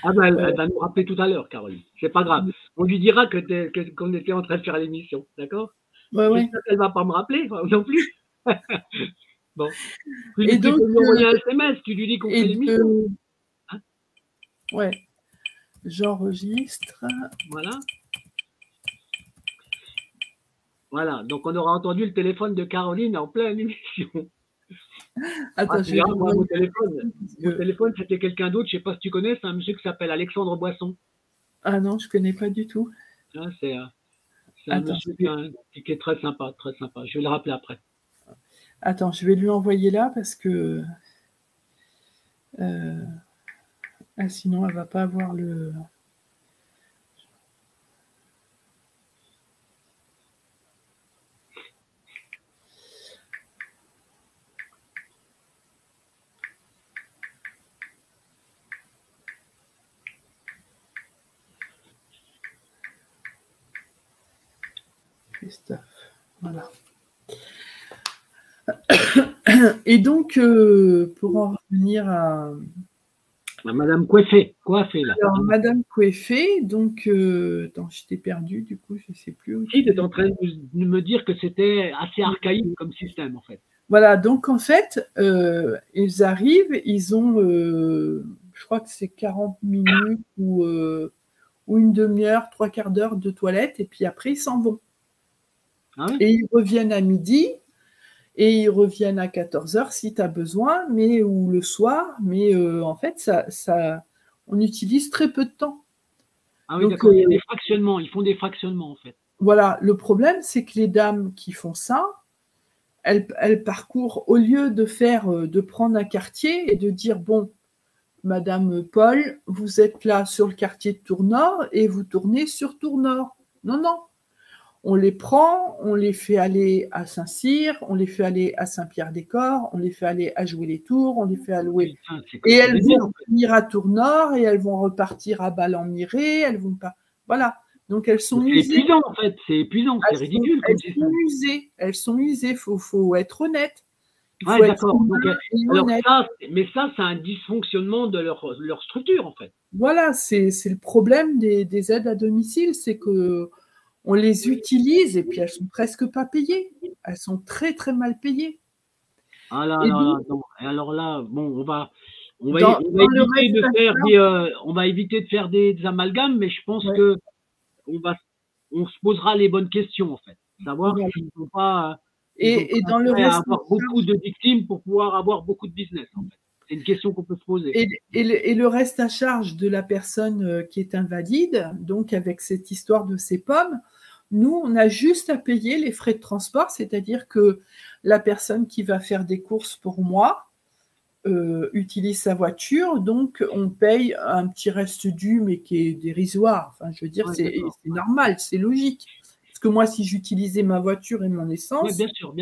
Ah elle va nous rappeler tout à l'heure, Caroline. C'est pas grave. On lui dira qu'on était en train de faire l'émission, d'accord? Ouais. J'espère qu'elle va pas me rappeler non plus. Bon. Tu peux lui envoyer un SMS, tu lui dis qu'on fait l'émission. Hein? Ouais. J'enregistre. Voilà. Voilà. Donc on aura entendu le téléphone de Caroline en pleine émission. Attends, mon téléphone, c'était quelqu'un d'autre, je ne sais pas si tu connais, c'est un monsieur qui s'appelle Alexandre Boisson. Ah non, je ne connais pas du tout. C'est un monsieur qui est très sympa, très sympa. Je vais le rappeler après. Attends, je vais lui envoyer là parce que sinon elle ne va pas avoir le... Christophe, voilà. Et donc, pour en revenir à... Madame Coeffet, là. Alors, Madame Coeffet, donc, attends, je t'ai perdu, du coup, je ne sais plus où. Si, tu es en train de me dire que c'était assez archaïque comme système, en fait. Voilà, donc, en fait, ils arrivent, ils ont, je crois que c'est 40 minutes ou une demi-heure, 3/4 d'heure de toilette, et puis après, ils s'en vont. Ah oui? Et ils reviennent à midi, et ils reviennent à 14h si tu as besoin, ou le soir, mais en fait, on utilise très peu de temps. Ah oui, d'accord, il y a des fractionnements, ils font des fractionnements en fait. Voilà, le problème, c'est que les dames qui font ça, elles parcourent, au lieu de prendre un quartier et de dire, bon, Madame Paul, vous êtes là sur le quartier de Tours-Nord et vous tournez sur Tours-Nord. Non, non. On les prend, on les fait aller à Saint-Cyr, on les fait aller à Saint-Pierre-des-Corps, on les fait aller à Jouer-les-Tours, on les fait allouer. Et elles vont venir à Tours-Nord et elles vont repartir à Ballon-Miré, elles vont pas. Voilà. Donc elles sont usées. C'est épuisant en fait, c'est épuisant, c'est ridicule. Elles sont usées, faut être honnête. Ouais, d'accord. Mais ça, c'est un dysfonctionnement de leur structure en fait. Voilà, c'est le problème des aides à domicile, c'est que on les utilise et puis elles sont presque pas payées. Elles sont très très mal payées. Ah là, alors là, bon, on va éviter de faire des amalgames, mais je pense que on se posera les bonnes questions en fait, savoir s'ils ne sont pas dans le reste, avoir beaucoup de victimes pour pouvoir avoir beaucoup de business en fait. C'est une question qu'on peut se poser. Et le reste à charge de la personne qui est invalide, donc avec cette histoire de ces pommes, nous, on a juste à payer les frais de transport, c'est-à-dire que la personne qui va faire des courses pour moi utilise sa voiture, donc on paye un petit reste dû, mais qui est dérisoire. Enfin, je veux dire, c'est normal, c'est logique. Parce que moi, si j'utilisais ma voiture et mon essence, bien sûr.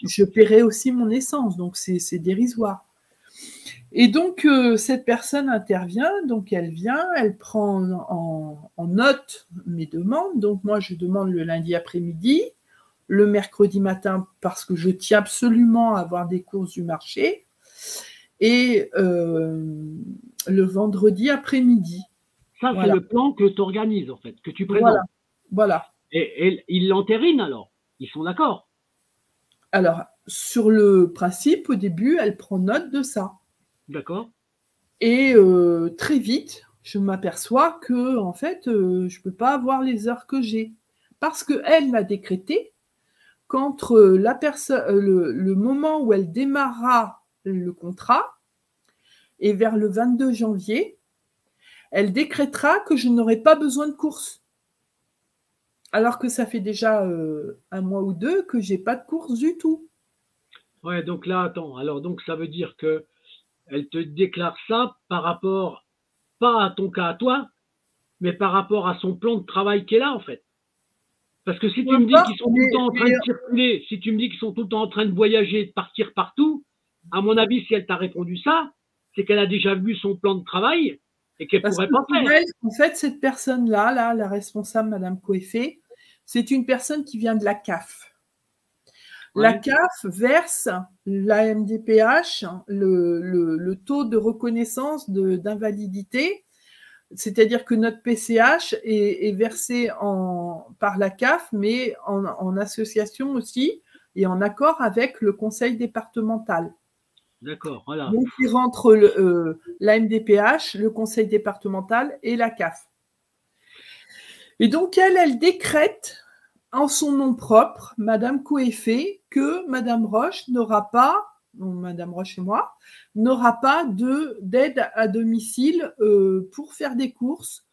Je paierais aussi mon essence, donc c'est dérisoire. Et donc, cette personne intervient, donc elle vient, elle prend en note mes demandes. Donc, moi, je demande le lundi après-midi, le mercredi matin, parce que je tiens absolument à avoir des courses du marché, et le vendredi après-midi. Ça, c'est le plan que tu organises, en fait, que tu présentes. Voilà. Et ils l'entérinent alors? Ils sont d'accord? Alors, sur le principe, au début, elle prend note de ça. D'accord. Et très vite, je m'aperçois que en fait, je ne peux pas avoir les heures que j'ai. Parce qu'elle l'a décrété qu'entre le moment où elle démarrera le contrat et vers le 22 janvier, elle décrétera que je n'aurai pas besoin de courses. Alors que ça fait déjà un mois ou deux que je n'ai pas de courses du tout. Ouais, donc là, attends. Alors, donc, ça veut dire que elle te déclare ça par rapport, pas à ton cas à toi, mais par rapport à son plan de travail qu'elle a, en fait. Parce que si tu me dis qu'ils sont tout le temps en train de circuler, si tu me dis qu'ils sont tout le temps en train de voyager, de partir partout, à mon avis, si elle t'a répondu ça, c'est qu'elle a déjà vu son plan de travail et qu'elle pourrait pas faire. En fait, cette personne-là, la responsable, Madame Coeffet, c'est une personne qui vient de la CAF. La CAF verse la MDPH le taux de reconnaissance d'invalidité, c'est-à-dire que notre PCH est versé par la CAF, mais en association aussi et en accord avec le conseil départemental. D'accord, voilà. Donc, il rentre la MDPH, le conseil départemental et la CAF. Et donc, elle décrète en son nom propre, Madame Coeffet, que Madame Roche n'aura pas, Madame Roche et moi, n'aura pas d'aide à domicile pour faire des courses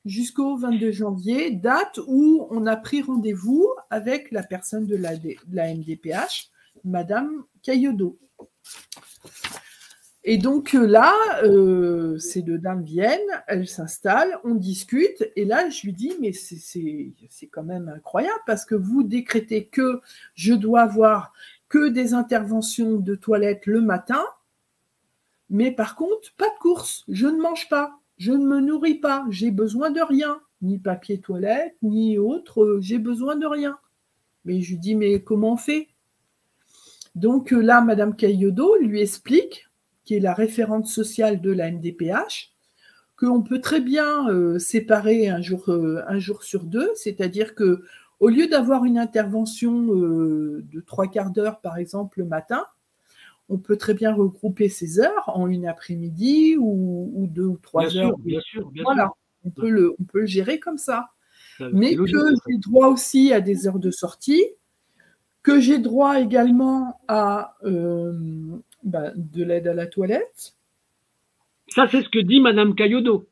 jusqu'au 22 janvier, date où on a pris rendez-vous avec la personne de la MDPH, Madame Caillodeau. Et donc là, ces deux dames viennent, elles s'installent, on discute, et là, je lui dis, mais c'est quand même incroyable, parce que vous décrétez que je dois avoir que des interventions de toilette le matin, mais par contre, pas de course, je ne mange pas, je ne me nourris pas, j'ai besoin de rien, ni papier toilette, ni autre, j'ai besoin de rien. Mais je lui dis, mais comment on fait? Donc là, Madame Caillodeau lui explique, qui est la référente sociale de la MDPH, qu'on peut très bien séparer un jour sur deux, c'est-à-dire que au lieu d'avoir une intervention de 3/4 d'heure, par exemple, le matin, on peut très bien regrouper ces heures en une après-midi ou 2 ou 3 heures. Bien sûr. Voilà, on peut le gérer comme ça. Mais que j'ai droit aussi à des heures de sortie, que j'ai droit également à de l'aide à la toilette. Ça, c'est ce que dit Madame Caillodeau.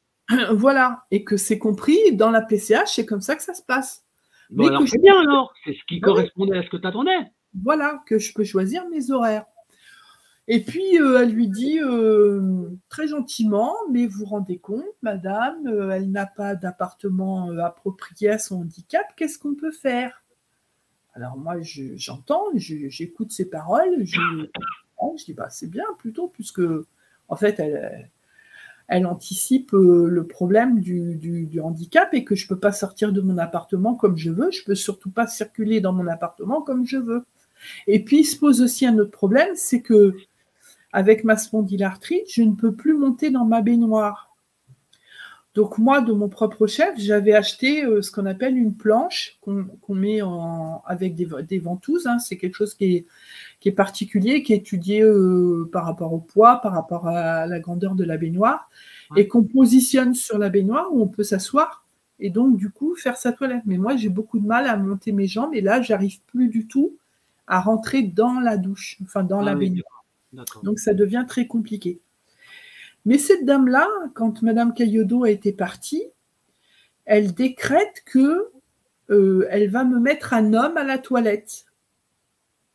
Voilà, et que c'est compris dans la PCH, c'est comme ça que ça se passe. Bon, alors c'est bien alors, c'est ce qui correspondait à ce que tu attendais. Voilà, que je peux choisir mes horaires. Et puis, elle lui dit très gentiment, mais vous vous rendez compte, madame, elle n'a pas d'appartement approprié à son handicap, qu'est-ce qu'on peut faire? Alors moi, j'entends, j'écoute ses paroles, je dis, bah, c'est bien plutôt, puisque en fait, elle anticipe le problème du handicap et que je ne peux pas sortir de mon appartement comme je veux, je ne peux surtout pas circuler dans mon appartement comme je veux. Et puis, il se pose aussi un autre problème, c'est que avec ma spondylarthrite, je ne peux plus monter dans ma baignoire. Donc moi, de mon propre chef, j'avais acheté ce qu'on appelle une planche qu'on met avec des ventouses. Hein. C'est quelque chose qui est particulier, qui est étudié par rapport au poids, par rapport à la grandeur de la baignoire, et qu'on positionne sur la baignoire où on peut s'asseoir et donc du coup faire sa toilette. Mais moi, j'ai beaucoup de mal à monter mes jambes et là, j'arrive plus du tout à rentrer dans la douche, enfin dans la baignoire. Donc ça devient très compliqué. Mais cette dame-là, quand Madame Caillodo a été partie, elle décrète que elle va me mettre un homme à la toilette.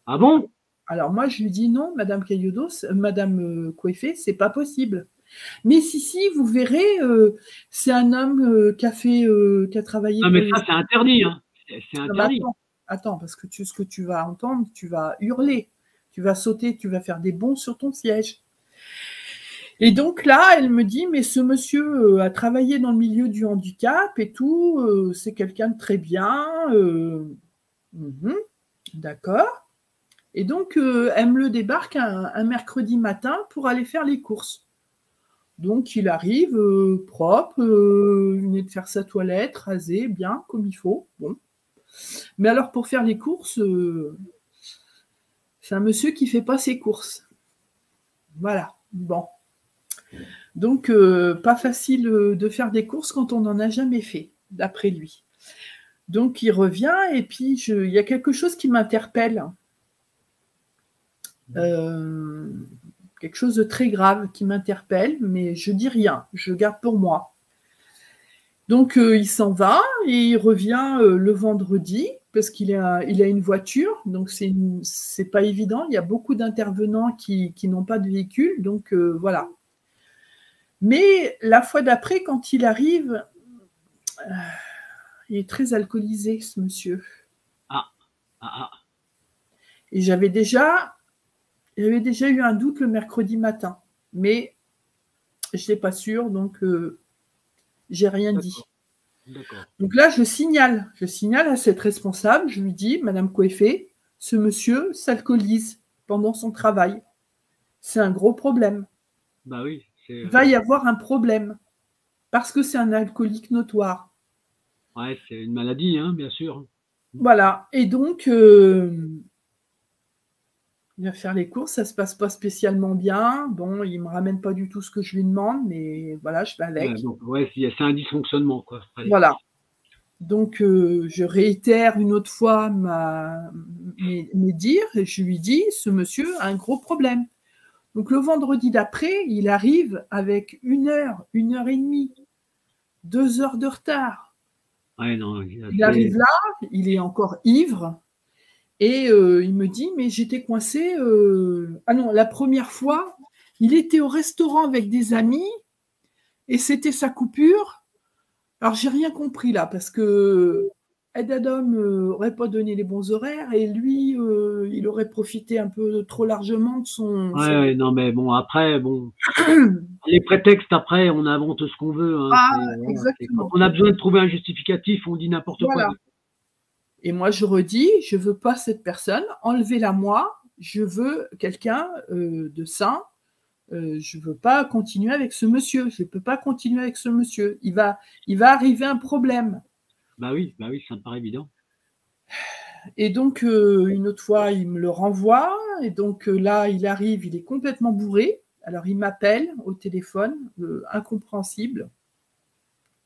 Ah bon? Alors moi, je lui dis non, Madame Caillodo, Madame Coiffé, c'est pas possible. Mais si, vous verrez, c'est un homme qui a travaillé. Non, mais ça, c'est interdit. Hein. C'est interdit. Attends, parce que ce que tu vas entendre, tu vas hurler, tu vas sauter, tu vas faire des bonds sur ton siège. Et donc là, elle me dit, mais ce monsieur a travaillé dans le milieu du handicap et tout, c'est quelqu'un de très bien. D'accord. Et donc, elle me le débarque un mercredi matin pour aller faire les courses. Donc, il arrive propre, il venait de faire sa toilette, rasé, bien, comme il faut. Bon. Mais alors, pour faire les courses, c'est un monsieur qui ne fait pas ses courses. Voilà, bon. Donc, pas facile de faire des courses quand on n'en a jamais fait, d'après lui. Donc, il revient et puis, il y a quelque chose qui m'interpelle. Quelque chose de très grave qui m'interpelle, mais je dis rien, je garde pour moi. Donc, il s'en va et il revient le vendredi parce qu'il a une voiture, donc c'est pas évident. Il y a beaucoup d'intervenants qui n'ont pas de véhicule, donc voilà. Mais la fois d'après, quand il arrive, il est très alcoolisé, ce monsieur. Et j'avais déjà eu un doute le mercredi matin, mais je n'étais pas sûre, donc j'ai rien dit. Donc là, je signale à cette responsable, je lui dis, Madame Coiffé, ce monsieur s'alcoolise pendant son travail. C'est un gros problème. Bah oui. Il va y avoir un problème parce que c'est un alcoolique notoire. Ouais, c'est une maladie, hein, bien sûr. Voilà. Et donc, il va faire les courses, ça se passe pas spécialement bien. Bon, il me ramène pas du tout ce que je lui demande, mais voilà, je vais avec. Ouais, c'est un dysfonctionnement, quoi. Voilà. Donc, je réitère une autre fois mes dires et je lui dis, ce monsieur a un gros problème. Donc, le vendredi d'après, il arrive avec 1 heure, 1 heure et demie, 2 heures de retard. Ouais, non, il arrive là, il est encore ivre et il me dit, mais j'étais coincé. Ah non, la première fois, il était au restaurant avec des amis et c'était sa coupure. Alors, j'ai rien compris là, parce que Ed Adam n'aurait pas donné les bons horaires et lui, il aurait profité un peu trop largement de son... Ouais, non, mais bon, après, bon, les prétextes, après, on invente ce qu'on veut. Hein, exactement. Quand on a besoin de trouver un justificatif, on dit n'importe quoi. Et moi, je redis, je ne veux pas cette personne, enlevez-la moi, je veux quelqu'un de sain. Je ne veux pas continuer avec ce monsieur. Je ne peux pas continuer avec ce monsieur. Il va arriver un problème. Bah oui, ça me paraît évident. Et donc, une autre fois, il me le renvoie. Et donc, là, il arrive, il est complètement bourré. Alors, il m'appelle au téléphone, incompréhensible.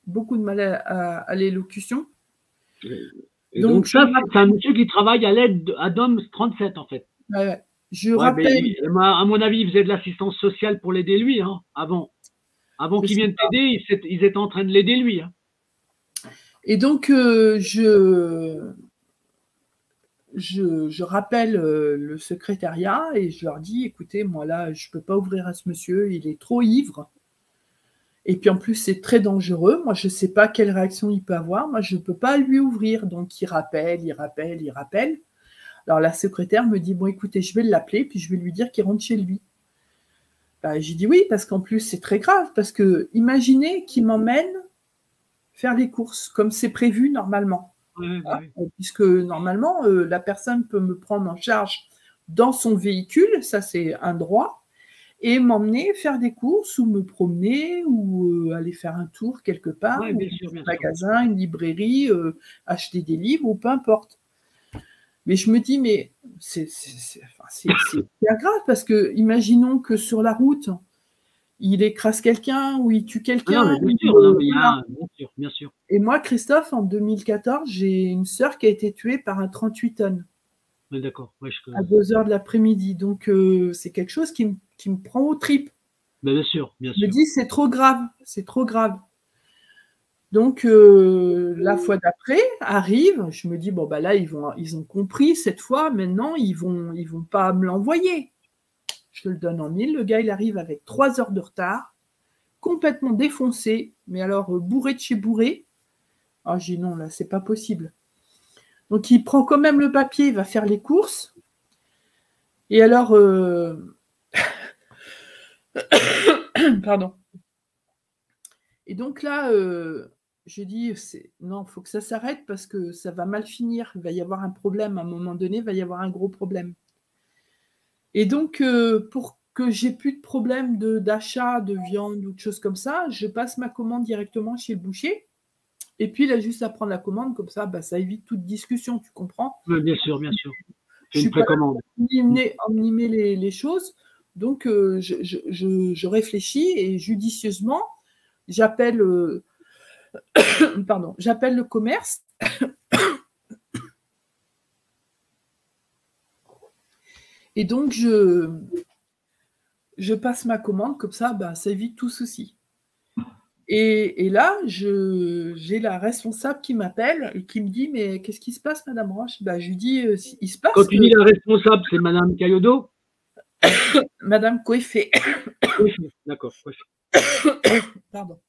Beaucoup de mal à l'élocution. Donc ça, c'est un monsieur qui travaille à l'aide à DOM 37, en fait. Je rappelle. À mon avis, il faisait de l'assistance sociale pour l'aider lui, hein, avant qu'il vienne t'aider, ils étaient en train de l'aider lui. Hein. Et donc, je rappelle le secrétariat et je leur dis, écoutez, moi là, je ne peux pas ouvrir à ce monsieur, il est trop ivre. Et puis en plus, c'est très dangereux. Moi, je ne sais pas quelle réaction il peut avoir. Moi, je ne peux pas lui ouvrir. Donc, il rappelle, il rappelle, il rappelle. Alors, la secrétaire me dit, bon, écoutez, je vais l'appeler, puis je vais lui dire qu'il rentre chez lui. Ben, j'ai dit oui, parce qu'en plus, c'est très grave. Parce que imaginez qu'il m'emmène faire les courses, comme c'est prévu normalement. Ouais, Hein, ouais. puisque normalement, la personne peut me prendre en charge dans son véhicule, ça c'est un droit, et m'emmener faire des courses ou me promener ou aller faire un tour quelque part, Ouais, ou bien sûr, un bien sûr. magasin, une librairie, acheter des livres ou peu importe. Mais je me dis, mais c'est bien grave parce que imaginons que sur la route, il écrase quelqu'un ou il tue Ah non, quelqu'un. mais bien sûr, non, mais il y Voilà. a, bien sûr, bien sûr. Et moi, Christophe, en 2014, j'ai une sœur qui a été tuée par un 38 tonnes Ouais, d'accord. Ouais, à 2 heures de l'après-midi. Donc, c'est quelque chose qui me prend aux tripes. ben, bien sûr, bien Je me sûr. dis, c'est trop grave, c'est trop grave. Donc, la fois d'après arrive, je me dis, bon, bah là, ils ont compris cette fois, maintenant, ils vont pas me l'envoyer. Je te le donne en mille. Le gars, il arrive avec 3 heures de retard, complètement défoncé, mais alors bourré de chez bourré. Ah, j'ai dit non, là, c'est pas possible. Donc, il prend quand même le papier, il va faire les courses. Et alors, pardon. Et donc là, je dis, non, il faut que ça s'arrête parce que ça va mal finir. Il va y avoir un problème à un moment donné, il va y avoir un gros problème. Et donc, pour que j'ai plus de problème d'achat de viande ou de choses comme ça, je passe ma commande directement chez le boucher. Et puis, il a juste à prendre la commande, comme ça, bah, ça évite toute discussion, tu comprends? Ouais, bien sûr, bien sûr. Je C'est ne une suis pas là précommande. pour envenimer les choses. Donc, je réfléchis et judicieusement, j'appelle j'appelle le commerce et donc je passe ma commande, comme ça, bah, ça évite tout souci. Et là, j'ai la responsable qui m'appelle et qui me dit, mais qu'est-ce qui se passe, Madame Roche? Bah, je lui dis, il se Quand passe tu que dis la responsable, c'est Madame Cayodo? Madame Coeffet, Oui, d'accord. Ouais. pardon.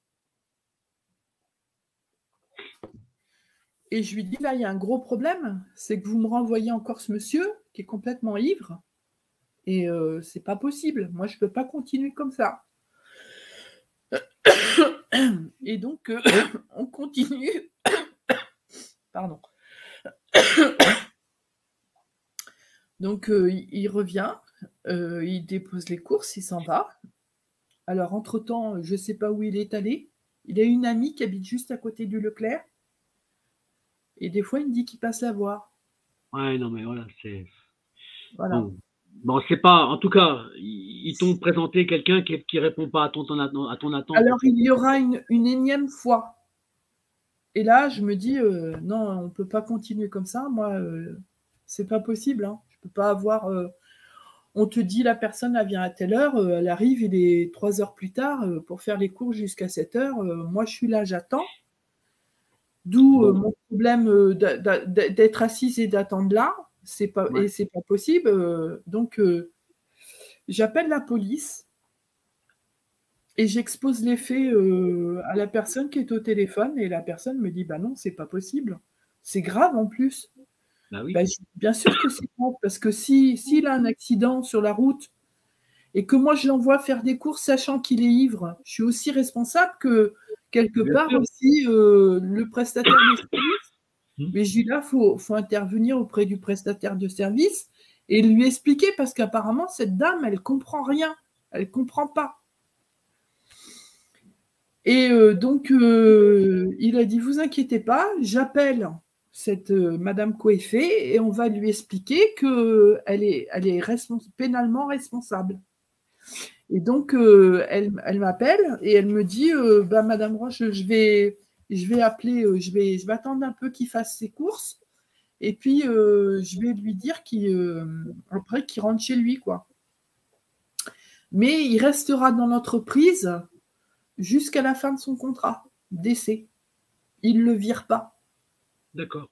Et je lui dis, là, il y a un gros problème, c'est que vous me renvoyez encore ce monsieur qui est complètement ivre, et c'est pas possible. Moi, je peux pas continuer comme ça. Et donc, on continue. Pardon. Donc, il revient, il dépose les courses, il s'en va. Alors, entre-temps, je ne sais pas où il est allé. Il a une amie qui habite juste à côté du Leclerc. Et des fois, il me dit qu'il passe la voir. Ouais, non, mais voilà, c'est. Voilà. Bon, bon c'est pas. En tout cas, ils t'ont présenté quelqu'un qui répond pas à ton attente. Alors, il y aura une énième fois. Et là, je me dis, non, on ne peut pas continuer comme ça. Moi, c'est pas possible. Hein. Je ne peux pas avoir. On te dit, la personne, elle vient à telle heure, elle arrive, il est 3 heures plus tard pour faire les cours jusqu'à 7 heures. Moi, je suis là, j'attends. D'où Bon, mon problème d'être assise et d'attendre là. ouais. Et c'est pas possible. Donc, j'appelle la police et j'expose les faits à la personne qui est au téléphone. Et la personne me dit, bah non, c'est pas possible. C'est grave en plus. Bah oui. Bah, bien sûr que c'est grave, parce que s'il a un accident sur la route et que moi je l'envoie faire des courses sachant qu'il est ivre, je suis aussi responsable que quelque Bien part sûr. aussi le prestataire de service. Mmh. Mais je dis là, faut intervenir auprès du prestataire de service et lui expliquer parce qu'apparemment cette dame, elle comprend rien, elle comprend pas. Et donc il a dit, vous inquiétez pas, j'appelle cette Madame Coeffet et on va lui expliquer qu'elle est pénalement responsable. Et donc elle m'appelle et elle me dit, bah, Madame Roche, je vais appeler, je vais attendre un peu qu'il fasse ses courses et puis je vais lui dire après qu'il rentre chez lui, quoi. Mais il restera dans l'entreprise jusqu'à la fin de son contrat d'essai. Il ne le vire pas. D'accord.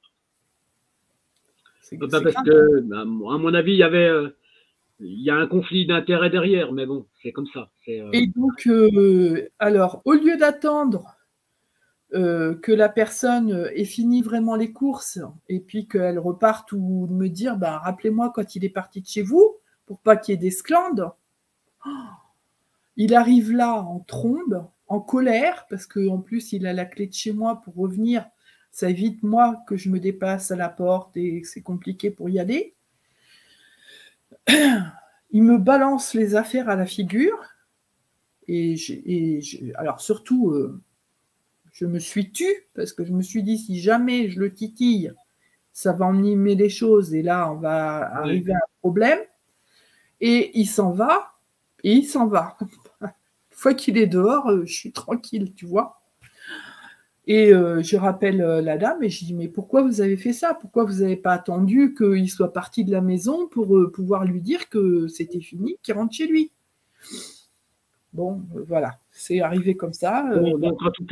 Parce que, à mon avis, il y a un conflit d'intérêts derrière, mais bon, c'est comme ça. Et donc, alors, au lieu d'attendre que la personne ait fini vraiment les courses et puis qu'elle reparte ou de me dire, bah, rappelez-moi quand il est parti de chez vous pour pas qu'il y ait d'esclandre. Il arrive là en trombe, en colère, parce qu'en plus, il a la clé de chez moi pour revenir. Ça évite, moi, que je me dépasse à la porte et que c'est compliqué pour y aller. Il me balance les affaires à la figure. Alors, surtout, je me suis tue, parce que je me suis dit, si jamais je le titille, ça va ennimer les choses, et là, on va arriver à un problème. Et il s'en va, et il s'en va. Une fois qu'il est dehors, je suis tranquille, tu vois. Et je rappelle la dame et je dis, mais pourquoi vous avez fait ça? Pourquoi vous n'avez pas attendu qu'il soit parti de la maison pour pouvoir lui dire que c'était fini, qu'il rentre chez lui? Bon, voilà, c'est arrivé comme ça. Donc, en tout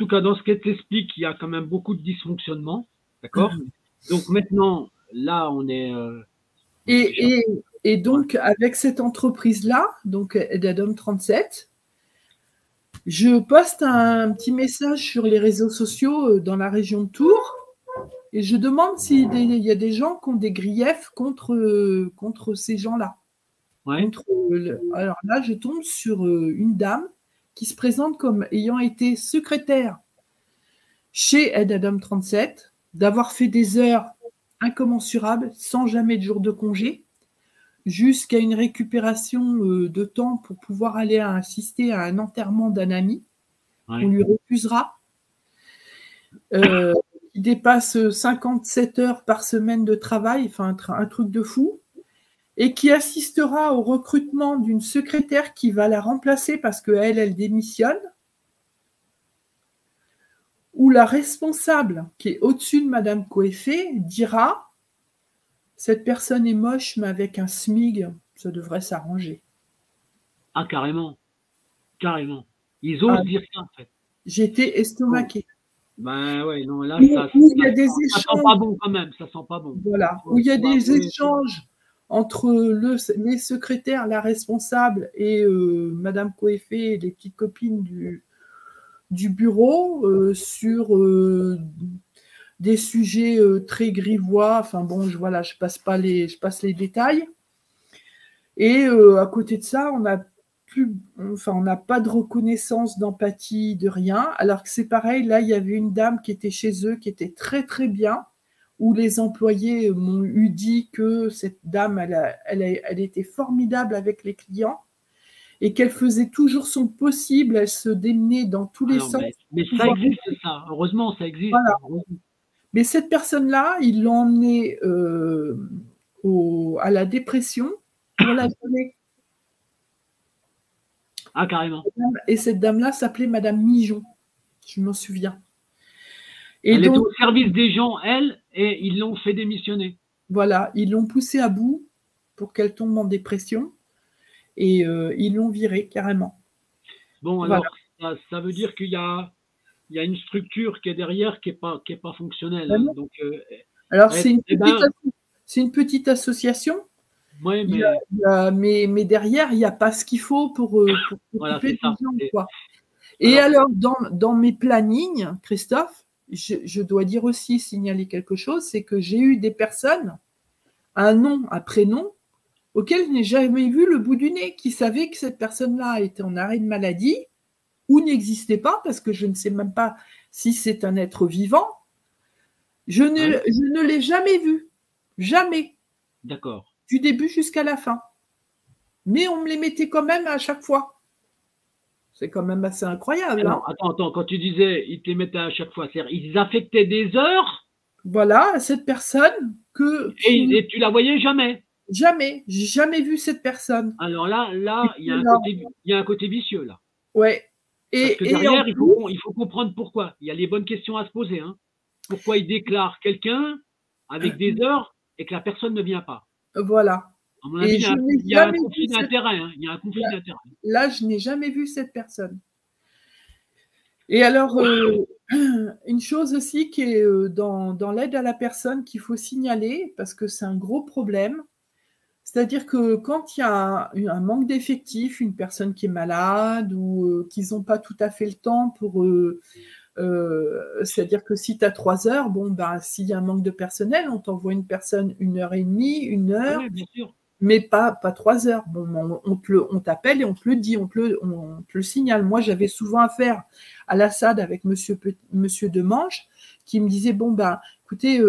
cas, dans ce qu'elle t'explique, il y a quand même beaucoup de dysfonctionnement, d'accord? Donc maintenant, là, on est... Et donc, avec cette entreprise-là, donc Edadom 37, je poste un petit message sur les réseaux sociaux dans la région de Tours et je demande s'il y a des gens qui ont des griefs contre ces gens-là. Ouais. Alors là, je tombe sur une dame qui se présente comme ayant été secrétaire chez Edadom 37, d'avoir fait des heures incommensurables sans jamais de jour de congé, jusqu'à une récupération de temps pour pouvoir aller assister à un enterrement d'un ami. Ouais. On lui refusera. Il dépasse 57 heures par semaine de travail, enfin un truc de fou, et qui assistera au recrutement d'une secrétaire qui va la remplacer parce qu'elle démissionne, où la responsable, qui est au-dessus de Madame Coeffet, dira « Cette personne est moche, mais avec un SMIG, ça devrait s'arranger. » Ah, carrément. Carrément. Ils osent dire ça, en fait. J'étais estomaquée. Ben ouais, non, là, ça sent pas bon quand même, ça sent pas bon. Voilà, où il y a des échanges entre les secrétaires, la responsable et Madame Coeffet et les petites copines du bureau sur des sujets très grivois. Enfin bon, voilà, je passe les détails. Et à côté de ça, on n'a pas de reconnaissance, d'empathie, de rien. Alors que c'est pareil, là, il y avait une dame qui était chez eux, qui était très très bien, où les employés m'ont eu dit que cette dame, elle était formidable avec les clients et qu'elle faisait toujours son possible, elle se démenait dans tous les sens. Mais ça existe, ça. Heureusement, ça existe. Voilà. Mais cette personne-là, ils l'ont emmenée à la dépression pour la journée. Ah, carrément. Et cette dame-là s'appelait Madame Mijon, je m'en souviens. Et elle était au service des gens, elle, et ils l'ont fait démissionner. Voilà, ils l'ont poussée à bout pour qu'elle tombe en dépression et ils l'ont virée carrément. Bon, alors, voilà. ça veut dire qu'il y a une structure qui est derrière qui n'est pas fonctionnelle. Hein. Donc, alors, c'est une petite association. Ouais, mais derrière, il n'y a pas ce qu'il faut pour voilà, occuper des gens. Quoi. Et alors, dans mes plannings, Christophe, je dois dire aussi, signaler quelque chose, c'est que j'ai eu des personnes, un nom, un prénom, auxquels je n'ai jamais vu le bout du nez, qui savaient que cette personne-là était en arrêt de maladie ou n'existait pas, parce que je ne sais même pas si c'est un être vivant. Je ne l'ai jamais vu. Jamais. D'accord. Du début jusqu'à la fin. Mais on me les mettait quand même à chaque fois. C'est quand même assez incroyable. Alors, attends, quand tu disais ils te les mettaient à chaque fois, c'est-à-dire ils affectaient des heures. Voilà, à cette personne et tu la voyais jamais. Jamais, j'ai jamais vu cette personne. Alors là, il y a un côté vicieux là. Ouais. Parce que derrière, il faut comprendre pourquoi. Il y a les bonnes questions à se poser. Hein. Pourquoi il déclare quelqu'un avec des heures et que la personne ne vient pas. Voilà. À mon avis, il y a un conflit d'intérêt. Hein. Il y a un conflit d'intérêt. Là, je n'ai jamais vu cette personne. Et alors, Une chose aussi qui est dans l'aide à la personne qu'il faut signaler, parce que c'est un gros problème, c'est-à-dire que quand il y a un manque d'effectifs, une personne qui est malade ou qu'ils n'ont pas tout à fait le temps pour... c'est-à-dire que si tu as 3 heures, bon, ben, s'il y a un manque de personnel, on t'envoie une personne 1h30, 1 heure, Oui, bien sûr. mais pas 3 heures. Bon, on t'appelle et on te le dit, on te le signale. Moi, j'avais souvent affaire à la SAD avec monsieur Demange qui me disait, bon, ben, écoutez,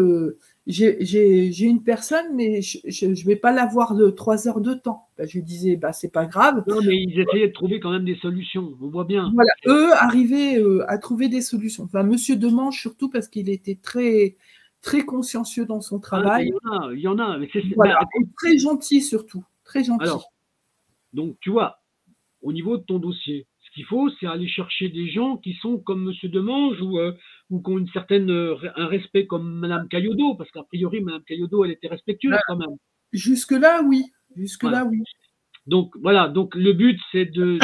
j'ai une personne, mais je ne vais pas l'avoir de 3 heures de temps. Ben, je lui disais, ben, c'est pas grave. Non, mais ils essayaient de trouver quand même des solutions. On voit bien. Voilà, eux arrivaient à trouver des solutions. Enfin, monsieur Demange, surtout parce qu'il était très, très consciencieux dans son travail. Il y en a. Mais Voilà, et très gentil surtout. Très gentil. Alors, donc, tu vois, au niveau de ton dossier, ce qu'il faut, c'est aller chercher des gens qui sont comme monsieur Demange ou qui ont un respect comme madame Caillodo, parce qu'a priori, madame Caillodo, elle était respectueuse quand même. Jusque-là, oui. Jusque-là, oui. Donc, voilà. Donc, le but, c'est de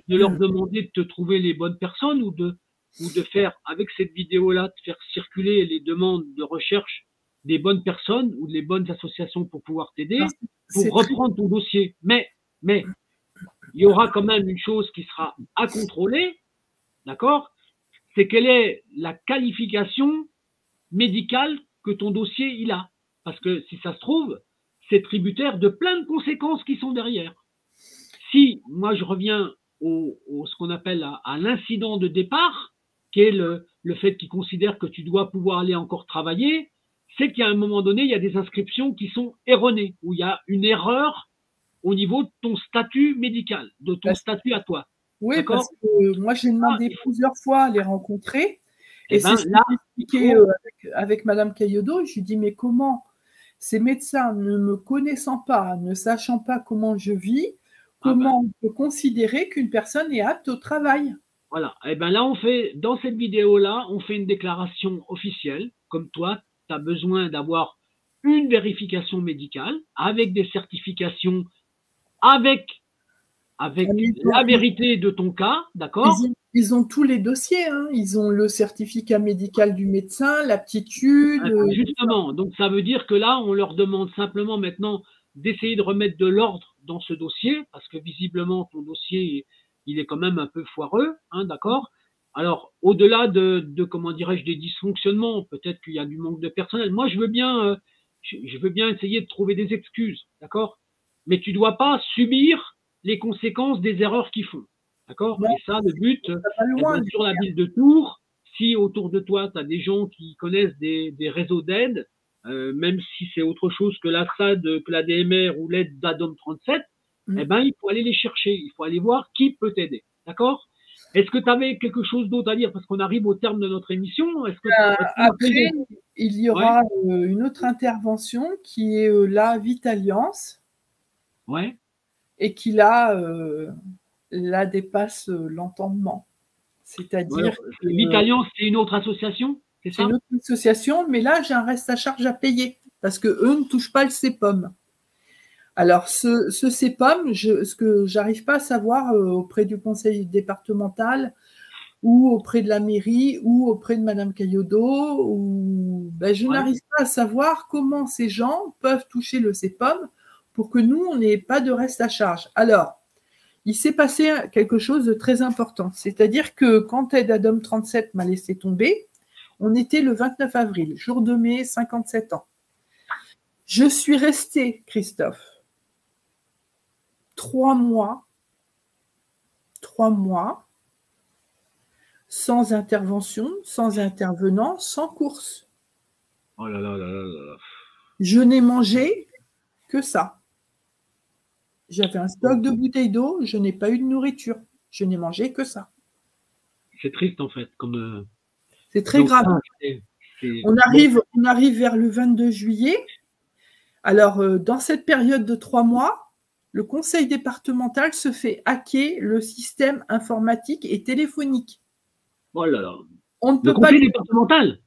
leur demander de te trouver les bonnes personnes ou de faire, avec cette vidéo-là, de faire circuler les demandes de recherche des bonnes personnes ou des bonnes associations pour pouvoir t'aider, pour reprendre ton dossier. Mais, il y aura quand même une chose qui sera à contrôler, d'accord? C'est quelle est la qualification médicale que ton dossier il a. Parce que si ça se trouve, c'est tributaire de plein de conséquences qui sont derrière. Si, moi je reviens ce qu'on appelle à l'incident de départ, qui est le fait qu'ils considèrent que tu dois pouvoir aller encore travailler, c'est qu'à un moment donné, il y a des inscriptions qui sont erronées, où il y a une erreur au niveau de ton statut médical, de ton statut à toi. Oui, parce que moi j'ai demandé plusieurs fois à les rencontrer, et c'est ce que j'ai expliqué avec madame Caillodo. Je lui dis, mais comment ces médecins, ne me connaissant pas, ne sachant pas comment je vis, comment on peut considérer qu'une personne est apte au travail? Voilà. Et bien là, dans cette vidéo-là, on fait une déclaration officielle, comme toi, tu as besoin d'avoir une vérification médicale avec des certifications, avec la vérité de ton cas, d'accord? Ils ont tous les dossiers, hein. Ils ont le certificat médical du médecin, l'aptitude. Justement, donc ça veut dire que là, on leur demande simplement maintenant d'essayer de remettre de l'ordre dans ce dossier, parce que visiblement, ton dossier, il est quand même un peu foireux, hein, d'accord? Alors, au-delà de comment dirais-je, des dysfonctionnements, peut-être qu'il y a du manque de personnel. Moi, je veux bien essayer de trouver des excuses, d'accord? Mais tu dois pas subir les conséquences des erreurs qu'ils font, d'accord? Et ça, le but, sur la ville de Tours, si autour de toi, tu as des gens qui connaissent des réseaux d'aide, même si c'est autre chose que la SAD, que la DMR ou l'aide d'Adom 37, eh ben, il faut aller les chercher, il faut aller voir qui peut t'aider, d'accord? Est-ce que tu avais quelque chose d'autre à dire? Parce qu'on arrive au terme de notre émission. Après, il y aura une autre intervention qui est la Vitaliance. Ouais. Et qui là dépasse l'entendement. C'est-à-dire que Vitaliance, c'est une autre association, c'est ça? C'est une autre association, mais là, j'ai un reste à charge à payer parce qu'eux ne touchent pas le CEPOM. Alors, ce CEPOM, ce que j'arrive pas à savoir auprès du conseil départemental ou auprès de la mairie ou auprès de madame Caillodo, je n'arrive pas à savoir comment ces gens peuvent toucher le CEPOM pour que nous, on n'ait pas de reste à charge. Alors, il s'est passé quelque chose de très important. C'est-à-dire que quand Aide Adom 37 m'a laissé tomber, on était le 29 avril, jour de mai, 57 ans. Je suis restée, Christophe, 3 mois, sans intervention, sans intervenant, sans course. Oh là là là là là. Je n'ai mangé que ça. J'avais un stock de bouteilles d'eau, je n'ai pas eu de nourriture. Je n'ai mangé que ça. C'est triste en fait. C'est très grave. On arrive vers le 22 juillet. Alors, dans cette période de 3 mois, le conseil départemental se fait hacker le système informatique et téléphonique. Oh là là. On ne peut le conseil départemental?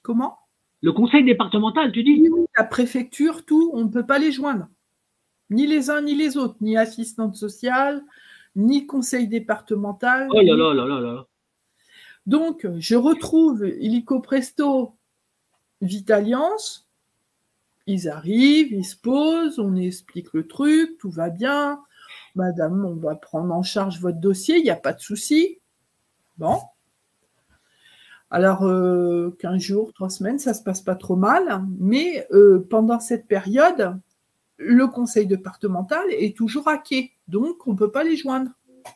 Comment? Le conseil départemental, tu dis? Oui, la préfecture, tout, on ne peut pas les joindre. Ni les uns ni les autres, ni assistante sociale, ni conseil départemental. Oh là là là là là. Donc, je retrouve illico presto Vitaliance. Ils arrivent, ils se posent, on explique le truc, tout va bien. Madame, on va prendre en charge votre dossier, il n'y a pas de souci. Bon. Alors, 15 jours, 3 semaines, ça ne se passe pas trop mal. Mais pendant cette période, le conseil départemental est toujours hacké. Donc, on ne peut pas les joindre.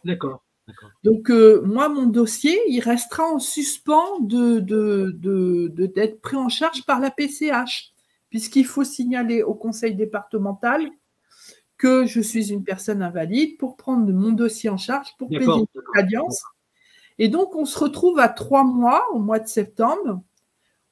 D'accord. Donc, moi, mon dossier, il restera en suspens d'être pris en charge par la PCH, puisqu'il faut signaler au conseil départemental que je suis une personne invalide pour prendre mon dossier en charge pour payer l'audience. Et donc, on se retrouve à 3 mois, au mois de septembre,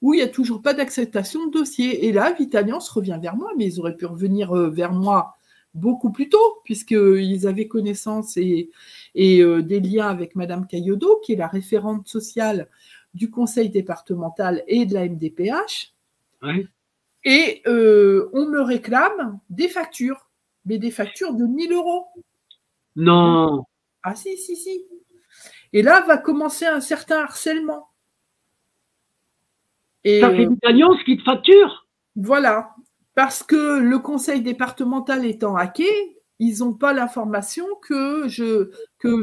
où il n'y a toujours pas d'acceptation de dossier. Et là, Vitaliance revient vers moi, mais ils auraient pu revenir vers moi beaucoup plus tôt, puisqu'ils avaient connaissance et des liens avec Madame Caillodo, qui est la référente sociale du conseil départemental et de la MDPH. Ouais. Et on me réclame des factures, mais des factures de 1 000 €. Non. Ah si. Et là, va commencer un certain harcèlement. Et ça fait Vitaliance qui te facture? Voilà. Parce que le conseil départemental étant hacké, ils n'ont pas l'information que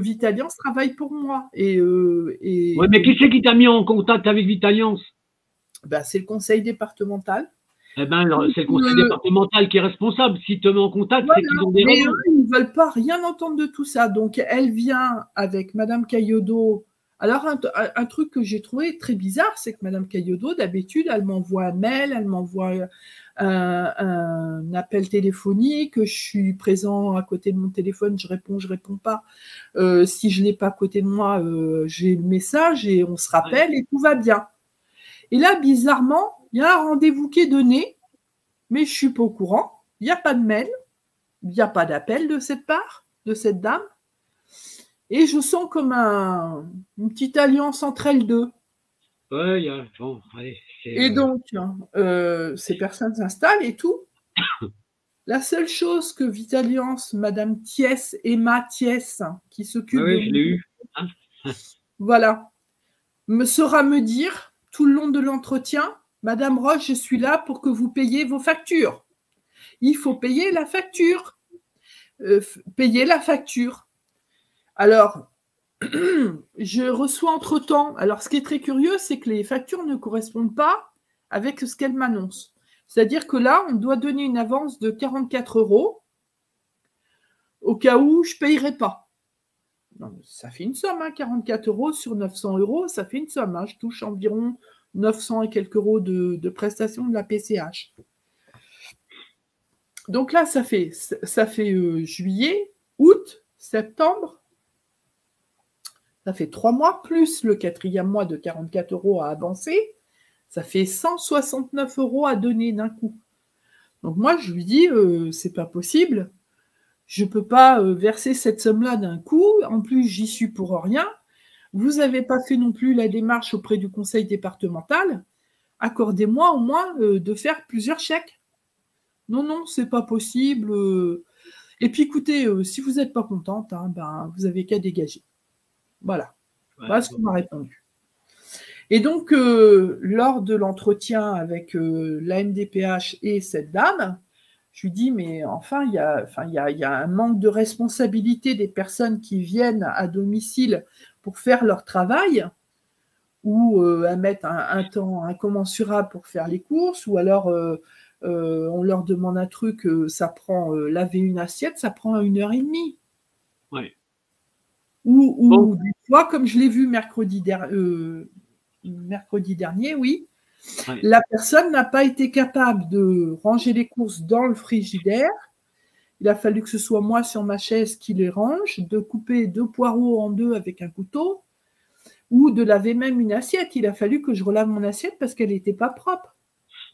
Vitaliance travaille pour moi. Ouais, mais qui c'est qui t'a mis en contact avec Vitaliance? Ben, c'est le conseil départemental. Eh ben, c'est le conseil départemental qui est responsable. S'ils te mettent en contact, voilà, c'est qu'ils ont des mais raisons. eux, ils ne veulent pas rien entendre de tout ça. Donc, elle vient avec Madame Caillodo. Alors, un truc que j'ai trouvé très bizarre, c'est que Madame Caillodo, d'habitude, elle m'envoie un mail, elle m'envoie un appel téléphonique, je suis présent à côté de mon téléphone, je réponds pas. Si je ne l'ai pas à côté de moi, j'ai le message et on se rappelle et tout va bien. Et là, bizarrement, il y a un rendez-vous qui est donné, mais je ne suis pas au courant. Il n'y a pas de mail, il n'y a pas d'appel de cette part, de cette dame. Et je sens comme une petite alliance entre elles deux. Ouais, bon, allez. Et donc, ces personnes s'installent et tout. La seule chose que Vitaliance, Madame Thiès, Emma Thiès, qui s'occupe de je l'ai eu. Voilà, me saura me dire tout le long de l'entretien, Madame Roche, je suis là pour que vous payiez vos factures. Il faut payer la facture. Payer la facture. Alors, je reçois entre-temps. Alors, ce qui est très curieux, c'est que les factures ne correspondent pas avec ce qu'elles m'annoncent. C'est-à-dire que là, on doit donner une avance de 44 € au cas où je ne payerai pas. Non, ça fait une somme, hein, 44 € sur 900 €, ça fait une somme. Hein, je touche environ 900 et quelques euros de prestations de la PCH. Donc là, ça fait juillet, août, septembre. Ça fait 3 mois, plus le 4e mois de 44 € à avancer. Ça fait 169 € à donner d'un coup. Donc moi, je lui dis, c'est pas possible. Je ne peux pas verser cette somme-là d'un coup. En plus, j'y suis pour rien. Vous n'avez pas fait non plus la démarche auprès du conseil départemental. Accordez-moi au moins de faire plusieurs chèques. Non, c'est pas possible. Et puis écoutez, si vous n'êtes pas contente, hein, ben, vous n'avez qu'à dégager. Voilà. Voilà ce qu'on m'a répondu. Et donc, lors de l'entretien avec la MDPH et cette dame, je lui dis, mais enfin, il y a un manque de responsabilité des personnes qui viennent à domicile pour faire leur travail, ou à mettre un temps incommensurable pour faire les courses, ou alors on leur demande un truc, ça prend, laver une assiette, ça prend 1h30. Ouais. Ou des fois, comme je l'ai vu mercredi dernier, oui, la personne n'a pas été capable de ranger les courses dans le frigidaire. Il a fallu que ce soit moi sur ma chaise qui les range, de couper 2 poireaux en 2 avec un couteau, ou de laver même une assiette. Il a fallu que je relave mon assiette parce qu'elle n'était pas propre.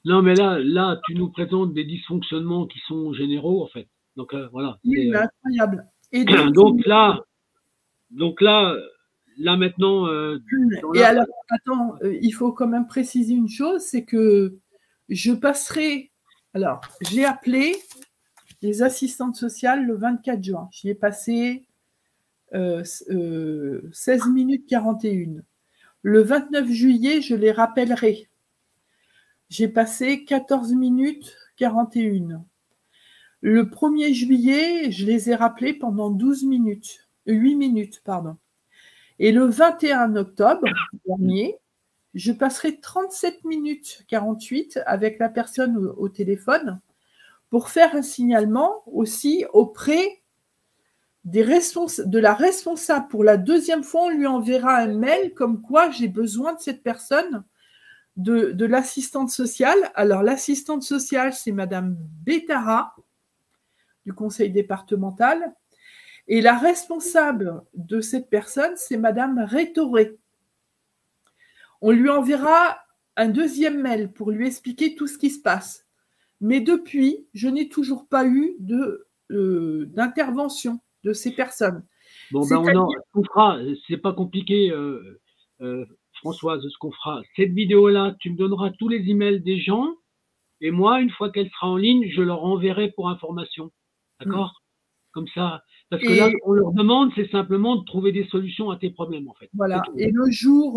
Non, mais là, tu nous présentes des dysfonctionnements qui sont généraux, en fait. Donc, voilà. Oui, mais incroyable. Et donc là, maintenant… et alors, attends, il faut quand même préciser une chose, c'est que je passerai… Alors, j'ai appelé les assistantes sociales le 24 juin. J'y ai passé 16 minutes 41. Le 29 juillet, je les rappellerai. J'ai passé 14 minutes 41. Le 1er juillet, je les ai rappelés pendant 8 minutes, pardon. Et le 21 octobre dernier, je passerai 37 minutes 48 avec la personne au téléphone pour faire un signalement aussi auprès de la responsable. Pour la deuxième fois, on lui enverra un mail comme quoi j'ai besoin de cette personne, de l'assistante sociale. Alors, l'assistante sociale, c'est Madame Bétara du conseil départemental. Et la responsable de cette personne, c'est Madame Rétoré. On lui enverra un deuxième mail pour lui expliquer tout ce qui se passe. Mais depuis, je n'ai toujours pas eu d'intervention de ces personnes. Bon, ben ce qu'on fera, c'est pas compliqué, Françoise, ce qu'on fera. Cette vidéo-là, tu me donneras tous les emails des gens, et moi, une fois qu'elle sera en ligne, je leur enverrai pour information. D'accord? Comme ça. Parce que là, on leur demande, c'est simplement de trouver des solutions à tes problèmes, en fait. Voilà. Et le jour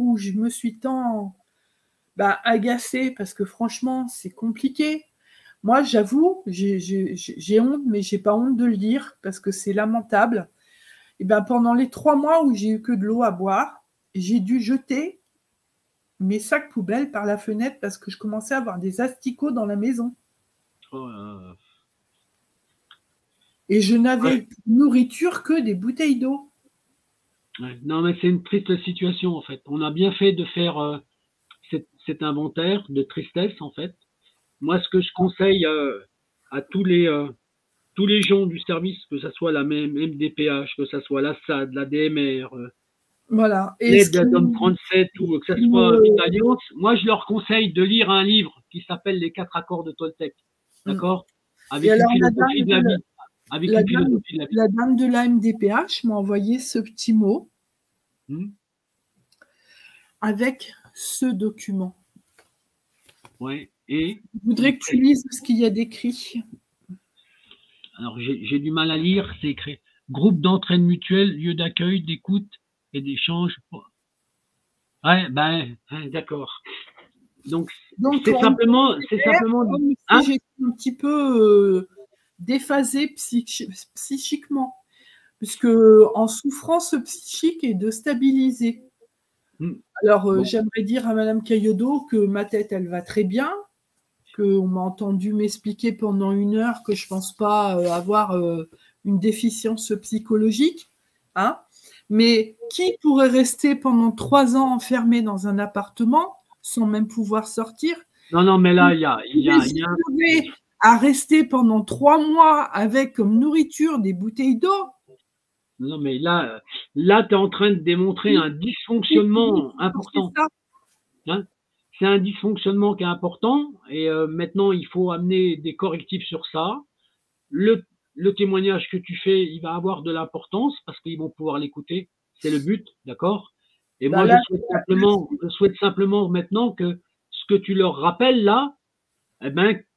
où je me suis tant agacée, parce que franchement, c'est compliqué. Moi, j'avoue, j'ai honte, mais j'ai pas honte de le dire, parce que c'est lamentable. Et pendant les 3 mois où j'ai eu que de l'eau à boire, j'ai dû jeter mes sacs poubelles par la fenêtre parce que je commençais à avoir des asticots dans la maison. Et je n'avais de nourriture que des bouteilles d'eau. Ouais. Non, mais c'est une triste situation, en fait. On a bien fait de faire cet inventaire de tristesse, en fait. Moi, ce que je conseille à tous les gens du service, que ce soit la MDPH, que ce soit la SAD, la DMR, voilà. l'aide d'Adam 37 ou que ce soit Vitaliance, moi, je leur conseille de lire un livre qui s'appelle Les 4 accords de Toltec. D'accord? Avec une philosophie de la vie. La dame de la MDPH m'a envoyé ce petit mot avec ce document. Ouais. Et je voudrais que tu lises ce qu'il y a d'écrit. Alors, j'ai du mal à lire. C'est écrit groupe d'entraide mutuelle, lieu d'accueil, d'écoute et d'échange. Ouais, d'accord. Donc c'est simplement. J'ai un petit peu déphasé psychiquement, puisque en souffrance psychique et de stabiliser. Alors, j'aimerais dire à Madame Caillodeau que ma tête, elle va très bien, qu'on m'a entendu m'expliquer pendant 1 heure que je ne pense pas avoir une déficience psychologique. Hein, mais qui pourrait rester pendant 3 ans enfermé dans un appartement sans même pouvoir sortir? Non, mais là, il y a à rester pendant 3 mois avec comme nourriture des bouteilles d'eau. Non, mais là tu es en train de démontrer un dysfonctionnement important. C'est un dysfonctionnement qui est important et maintenant, il faut amener des correctifs sur ça. Le témoignage que tu fais, il va avoir de l'importance parce qu'ils vont pouvoir l'écouter. C'est le but, d'accord? Et moi, je souhaite simplement maintenant que ce que tu leur rappelles là,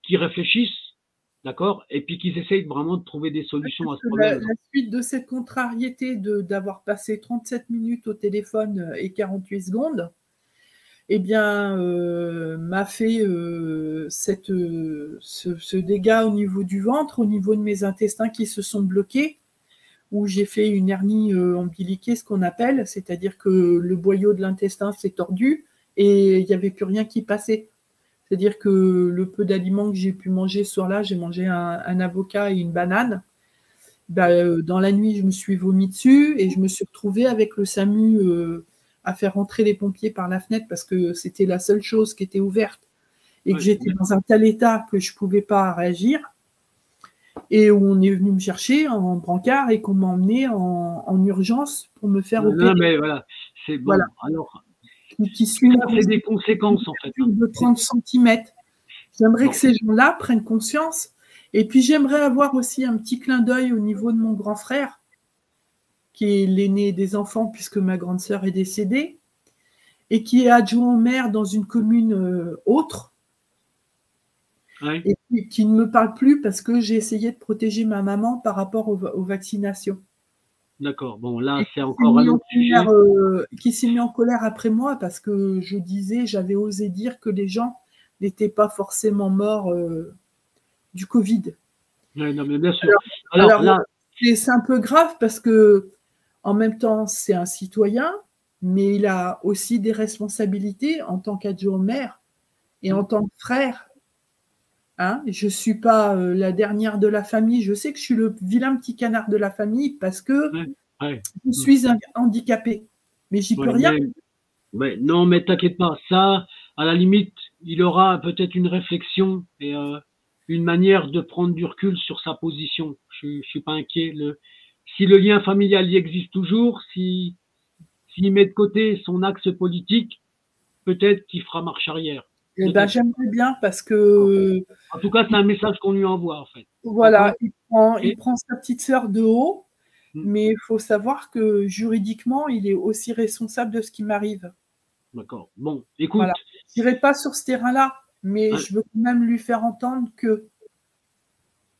qu'ils réfléchissent, d'accord? Et puis qu'ils essayent vraiment de trouver des solutions à ce problème. La suite de cette contrariété d'avoir passé 37 minutes au téléphone et 48 secondes, m'a fait ce dégât au niveau du ventre, au niveau de mes intestins qui se sont bloqués, où j'ai fait une hernie ombiliquée, ce qu'on appelle, c'est-à-dire que le boyau de l'intestin s'est tordu et il n'y avait plus rien qui passait. C'est-à-dire que le peu d'aliments que j'ai pu manger ce soir-là, j'ai mangé un avocat et une banane. Dans la nuit, je me suis vomi dessus et je me suis retrouvée avec le SAMU à faire rentrer les pompiers par la fenêtre parce que c'était la seule chose qui était ouverte et que j'étais dans un tel état que je ne pouvais pas réagir, et où on est venu me chercher en brancard et qu'on m'a emmené en urgence pour me faire opérer. Non, mais voilà, c'est bon. Voilà. Alors, c'est des conséquences en fait. De 30 cm. J'aimerais que ces gens-là prennent conscience. Et puis j'aimerais avoir aussi un petit clin d'œil au niveau de mon grand frère, qui est l'aîné des enfants puisque ma grande sœur est décédée, et qui est adjoint au maire dans une commune autre, et qui ne me parle plus parce que j'ai essayé de protéger ma maman par rapport aux vaccinations. D'accord. Bon, là, Et c'est encore un autre sujet. qui s'est mis en colère après moi parce que je disais, j'avais osé dire que les gens n'étaient pas forcément morts du Covid. Ouais, non, mais bien sûr. Alors Là, c'est un peu grave parce que en même temps, c'est un citoyen, mais il a aussi des responsabilités en tant qu'adjoint au maire et en tant que frère. Hein, je ne suis pas la dernière de la famille. Je sais que je suis le vilain petit canard de la famille parce que ouais, ouais, je suis handicapée. Mais j'y peux ouais, rien. non, mais t'inquiète pas. Ça, à la limite, il aura peut-être une réflexion et une manière de prendre du recul sur sa position. Je suis pas inquiet. Si le lien familial y existe toujours, s'il met de côté son axe politique, peut-être qu'il fera marche arrière. Eh ben, j'aimerais bien parce que En tout cas, c'est un message qu'on lui envoie, en fait. voilà, il Et, prend sa petite sœur de haut, hmm, mais il faut savoir que juridiquement, il est aussi responsable de ce qui m'arrive. d'accord. Bon, écoute, Voilà. Je n'irai pas sur ce terrain-là, mais hein, je veux quand même lui faire entendre que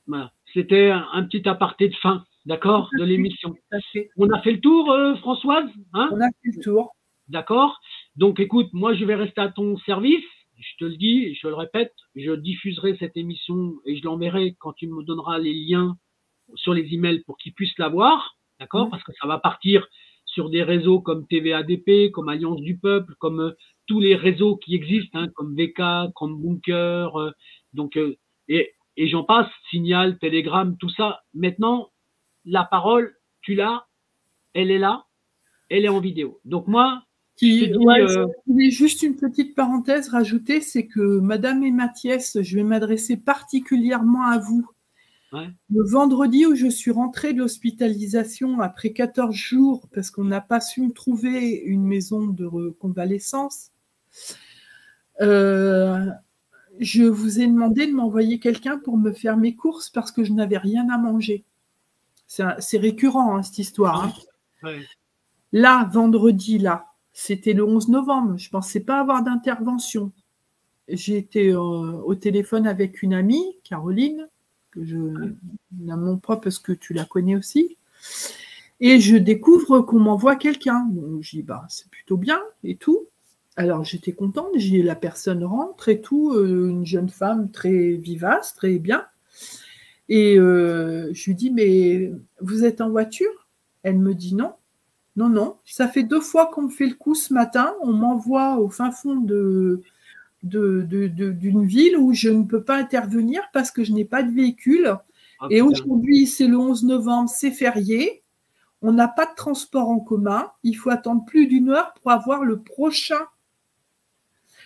voilà. C'était un petit aparté de fin, d'accord, de l'émission. ça fait. On a fait le tour, Françoise, hein? On a fait le tour. D'accord. Donc, écoute, moi, je vais rester à ton service. Je te le dis, je le répète, je diffuserai cette émission et je l'enverrai quand tu me donneras les liens sur les emails pour qu'ils puissent la voir, d'accord? Parce que ça va partir sur des réseaux comme TVADP, comme Alliance du Peuple, comme tous les réseaux qui existent, hein, comme VK, comme Bunker, donc et j'en passe, Signal, Telegram, tout ça. Maintenant, la parole, tu l'as, elle est là, elle est en vidéo. Donc moi, je te dis, Juste une petite parenthèse rajoutée, c'est que Madame et Mathias, je vais m'adresser particulièrement à vous. ouais, Le vendredi où je suis rentrée de l'hospitalisation après 14 jours, parce qu'on n'a pas su me trouver une maison de convalescence, je vous ai demandé de m'envoyer quelqu'un pour me faire mes courses parce que je n'avais rien à manger. C'est récurrent, hein, cette histoire. Hein. ouais, Là, vendredi, là, c'était le 11 novembre. Je ne pensais pas avoir d'intervention. J'ai été au téléphone avec une amie, Caroline, que je n'aime pas parce que tu la connais aussi. Et je découvre qu'on m'envoie quelqu'un. Donc, je dis, bah, c'est plutôt bien et tout. Alors, j'étais contente. La personne rentre et tout, une jeune femme très vivace, très bien. Et je lui dis, mais vous êtes en voiture? Elle me dit non. Non, non. Ça fait 2 fois qu'on me fait le coup ce matin. On m'envoie au fin fond d'une ville où je ne peux pas intervenir parce que je n'ai pas de véhicule. ah, Et putain. aujourd'hui, c'est le 11 novembre, c'est férié. On n'a pas de transport en commun. Il faut attendre plus d'1 heure pour avoir le prochain.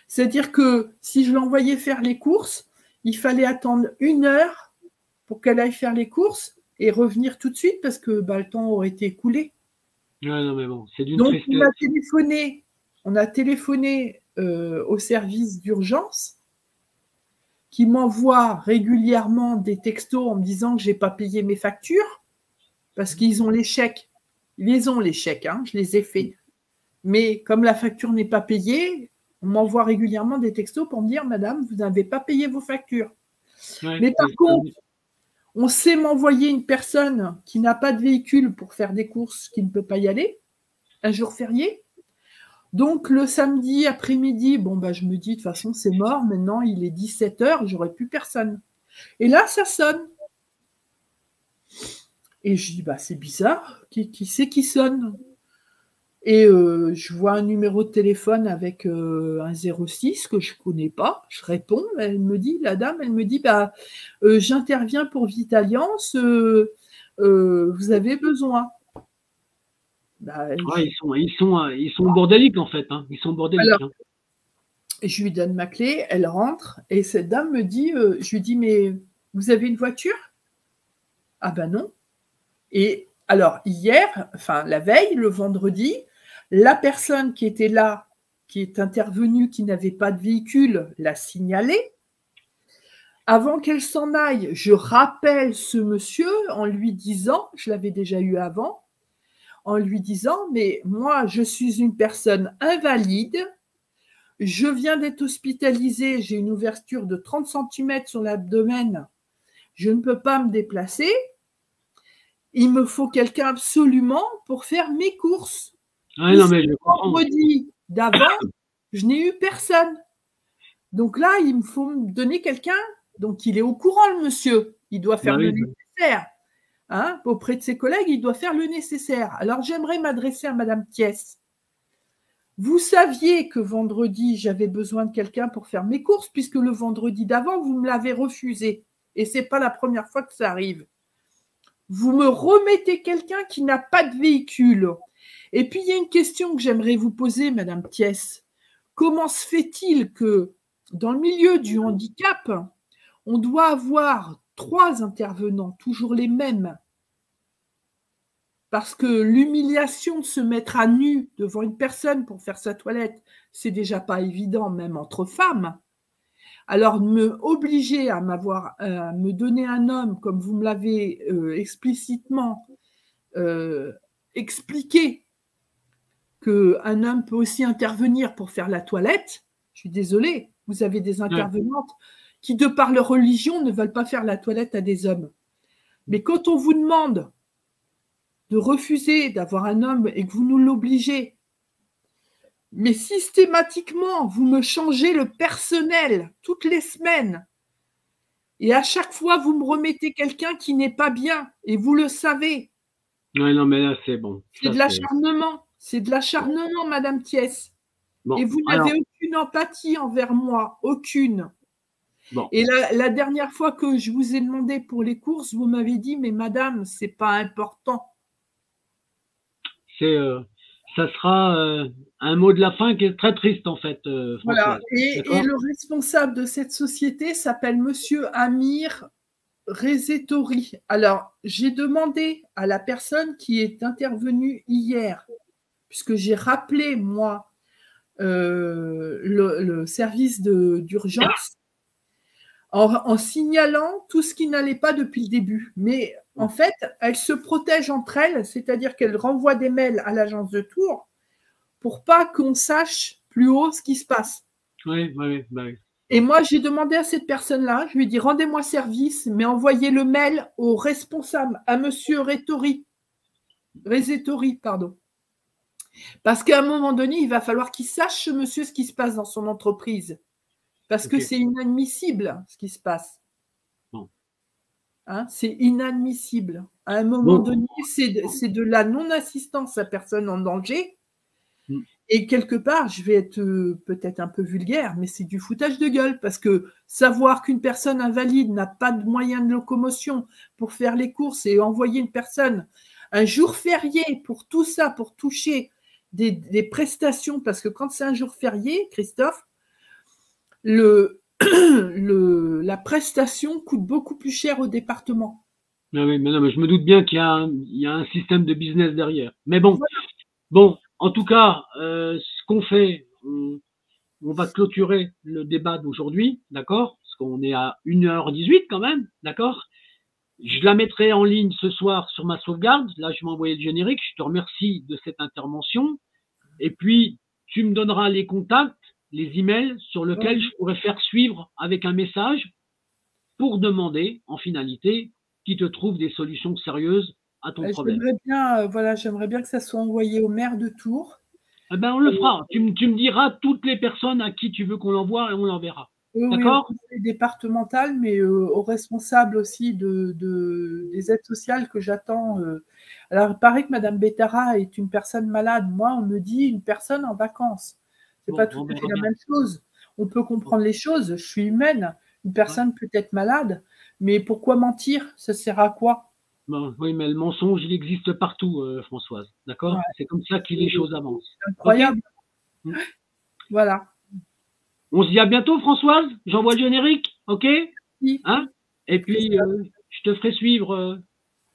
C'est-à-dire que si je l'envoyais faire les courses, il fallait attendre 1 heure pour qu'elle aille faire les courses et revenir tout de suite parce que bah, le temps aurait été écoulé. Ouais, non, mais bon, c'est d'une Donc, tristesse. on a téléphoné au service d'urgence qui m'envoie régulièrement des textos en me disant que je n'ai pas payé mes factures parce qu'ils ont les chèques. Ils les ont, les chèques, hein, je les ai faits. Mais comme la facture n'est pas payée, on m'envoie régulièrement des textos pour me dire « Madame, vous n'avez pas payé vos factures. Ouais, Mais par contre, on sait m'envoyer une personne qui n'a pas de véhicule pour faire des courses, qui ne peut pas y aller, un jour férié. Donc, le samedi après-midi, bon, bah, je me dis, de toute façon, c'est mort. Maintenant, il est 17h, j'aurai plus personne. Et là, ça sonne. Et je dis, bah, c'est bizarre. Qui c'est qui sonne? Et je vois un numéro de téléphone avec un 06 que je ne connais pas. Je réponds. Elle me dit, la dame, elle me dit, bah, j'interviens pour Vitalliance. Vous avez besoin. Bah, ouais, ils sont bordéliques en fait. Hein. Ils sont bordéliques. alors, Hein. je lui donne ma clé, elle rentre et cette dame me dit, je lui dis, mais vous avez une voiture? Ah ben non. Et alors hier, enfin la veille, le vendredi, la personne qui était là, qui est intervenue, qui n'avait pas de véhicule, l'a signalé. Avant qu'elle s'en aille, je rappelle ce monsieur en lui disant, je l'avais déjà eu avant, en lui disant, mais moi je suis une personne invalide. Je viens d'être hospitalisée, j'ai une ouverture de 30 cm sur l'abdomen, je ne peux pas me déplacer. il me faut quelqu'un absolument pour faire mes courses. Ouais, non, mais je comprends. Vendredi d'avant, je n'ai eu personne. Donc là, il me faut me donner quelqu'un. Donc il est au courant, le monsieur. Il doit faire le nécessaire. Hein, auprès de ses collègues, il doit faire le nécessaire. Alors j'aimerais m'adresser à Madame Thiès. Vous saviez que vendredi, j'avais besoin de quelqu'un pour faire mes courses, puisque le vendredi d'avant, vous me l'avez refusé. Et ce n'est pas la première fois que ça arrive. Vous me remettez quelqu'un qui n'a pas de véhicule. Et puis, il y a une question que j'aimerais vous poser, Madame Thiès. Comment se fait-il que dans le milieu du handicap, on doit avoir 3 intervenants, toujours les mêmes? Parce que l'humiliation de se mettre à nu devant une personne pour faire sa toilette, c'est déjà pas évident, même entre femmes. Alors, me obliger à me donner un homme, comme vous me l'avez explicitement expliqué, qu'un homme peut aussi intervenir pour faire la toilette, je suis désolée, vous avez des intervenantes qui, de par leur religion, ne veulent pas faire la toilette à des hommes. Mais quand on vous demande de refuser d'avoir un homme et que vous nous l'obligez, mais systématiquement, vous me changez le personnel toutes les semaines. Et à chaque fois, vous me remettez quelqu'un qui n'est pas bien. Et vous le savez. Oui, non, mais là, c'est bon. C'est de l'acharnement. C'est de l'acharnement, Madame Thiès. Bon, et vous n'avez aucune empathie envers moi. Aucune. Bon. Et la dernière fois que je vous ai demandé pour les courses, vous m'avez dit, mais Madame, c'est pas important. Ça sera un mot de la fin qui est très triste, en fait, François. Voilà. Et le responsable de cette société s'appelle Monsieur Amir Rezetori. Alors, j'ai demandé à la personne qui est intervenue hier, puisque j'ai rappelé, moi, le service d'urgence, en signalant tout ce qui n'allait pas depuis le début. Mais en fait, elles se protègent entre elles, c'est-à-dire qu'elles renvoient des mails à l'agence de Tours pour pas qu'on sache plus haut ce qui se passe. Oui. Et moi, j'ai demandé à cette personne-là, je lui ai dit, rendez-moi service, mais envoyez le mail au responsable, à monsieur Rezetori, pardon. Parce qu'à un moment donné, il va falloir qu'il sache, ce monsieur, ce qui se passe dans son entreprise. Parce que c'est inadmissible, ce qui se passe. Bon. Hein, c'est inadmissible. À un moment donné, c'est de la non-assistance à personne en danger. Et quelque part, je vais être peut-être un peu vulgaire, mais c'est du foutage de gueule, parce que savoir qu'une personne invalide n'a pas de moyen de locomotion pour faire les courses et envoyer une personne un jour férié pour tout ça, pour toucher des prestations, parce que quand c'est un jour férié, Christophe, la prestation coûte beaucoup plus cher au département. Oui, mais non, mais je me doute bien qu'il y a un système de business derrière. Mais bon, en tout cas, ce qu'on fait, on va clôturer le débat d'aujourd'hui, d'accord? Parce qu'on est à 1h18 quand même, d'accord? Je la mettrai en ligne ce soir sur ma sauvegarde. Là, je vais envoyer le générique. Je te remercie de cette intervention. Et puis, tu me donneras les contacts, les emails sur lesquels je pourrais faire suivre avec un message pour demander, en finalité, qui te trouve des solutions sérieuses à ton problème. J'aimerais bien que ça soit envoyé au maire de Tours. Eh ben, on le fera. Tu me diras toutes les personnes à qui tu veux qu'on l'envoie et on l'enverra. D'accord ? Oui, au conseil départemental, mais aux responsables aussi des aides sociales que j'attends. Alors, il paraît que Mme Bettara est une personne malade. Moi, on me dit une personne en vacances. Ce n'est pas tout à fait la même chose. On peut comprendre les choses. Je suis humaine. Une personne peut être malade. Mais pourquoi mentir? Ça sert à quoi? Oui, mais le mensonge, il existe partout, Françoise. D'accord? C'est comme ça que les choses avancent. C'est incroyable. Okay. Voilà. On se dit à bientôt, Françoise. J'envoie le générique, ok? Oui. Hein? Et puis, je te ferai suivre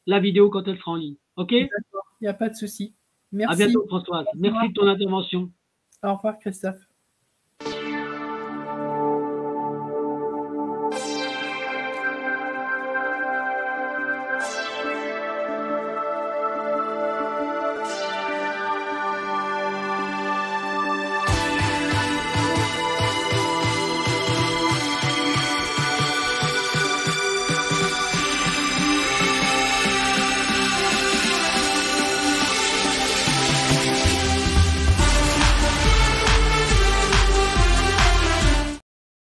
la vidéo quand elle sera en ligne, ok? D'accord, il n'y a pas de souci. Merci. À bientôt, Françoise. Merci de ton intervention. Au revoir, Christophe.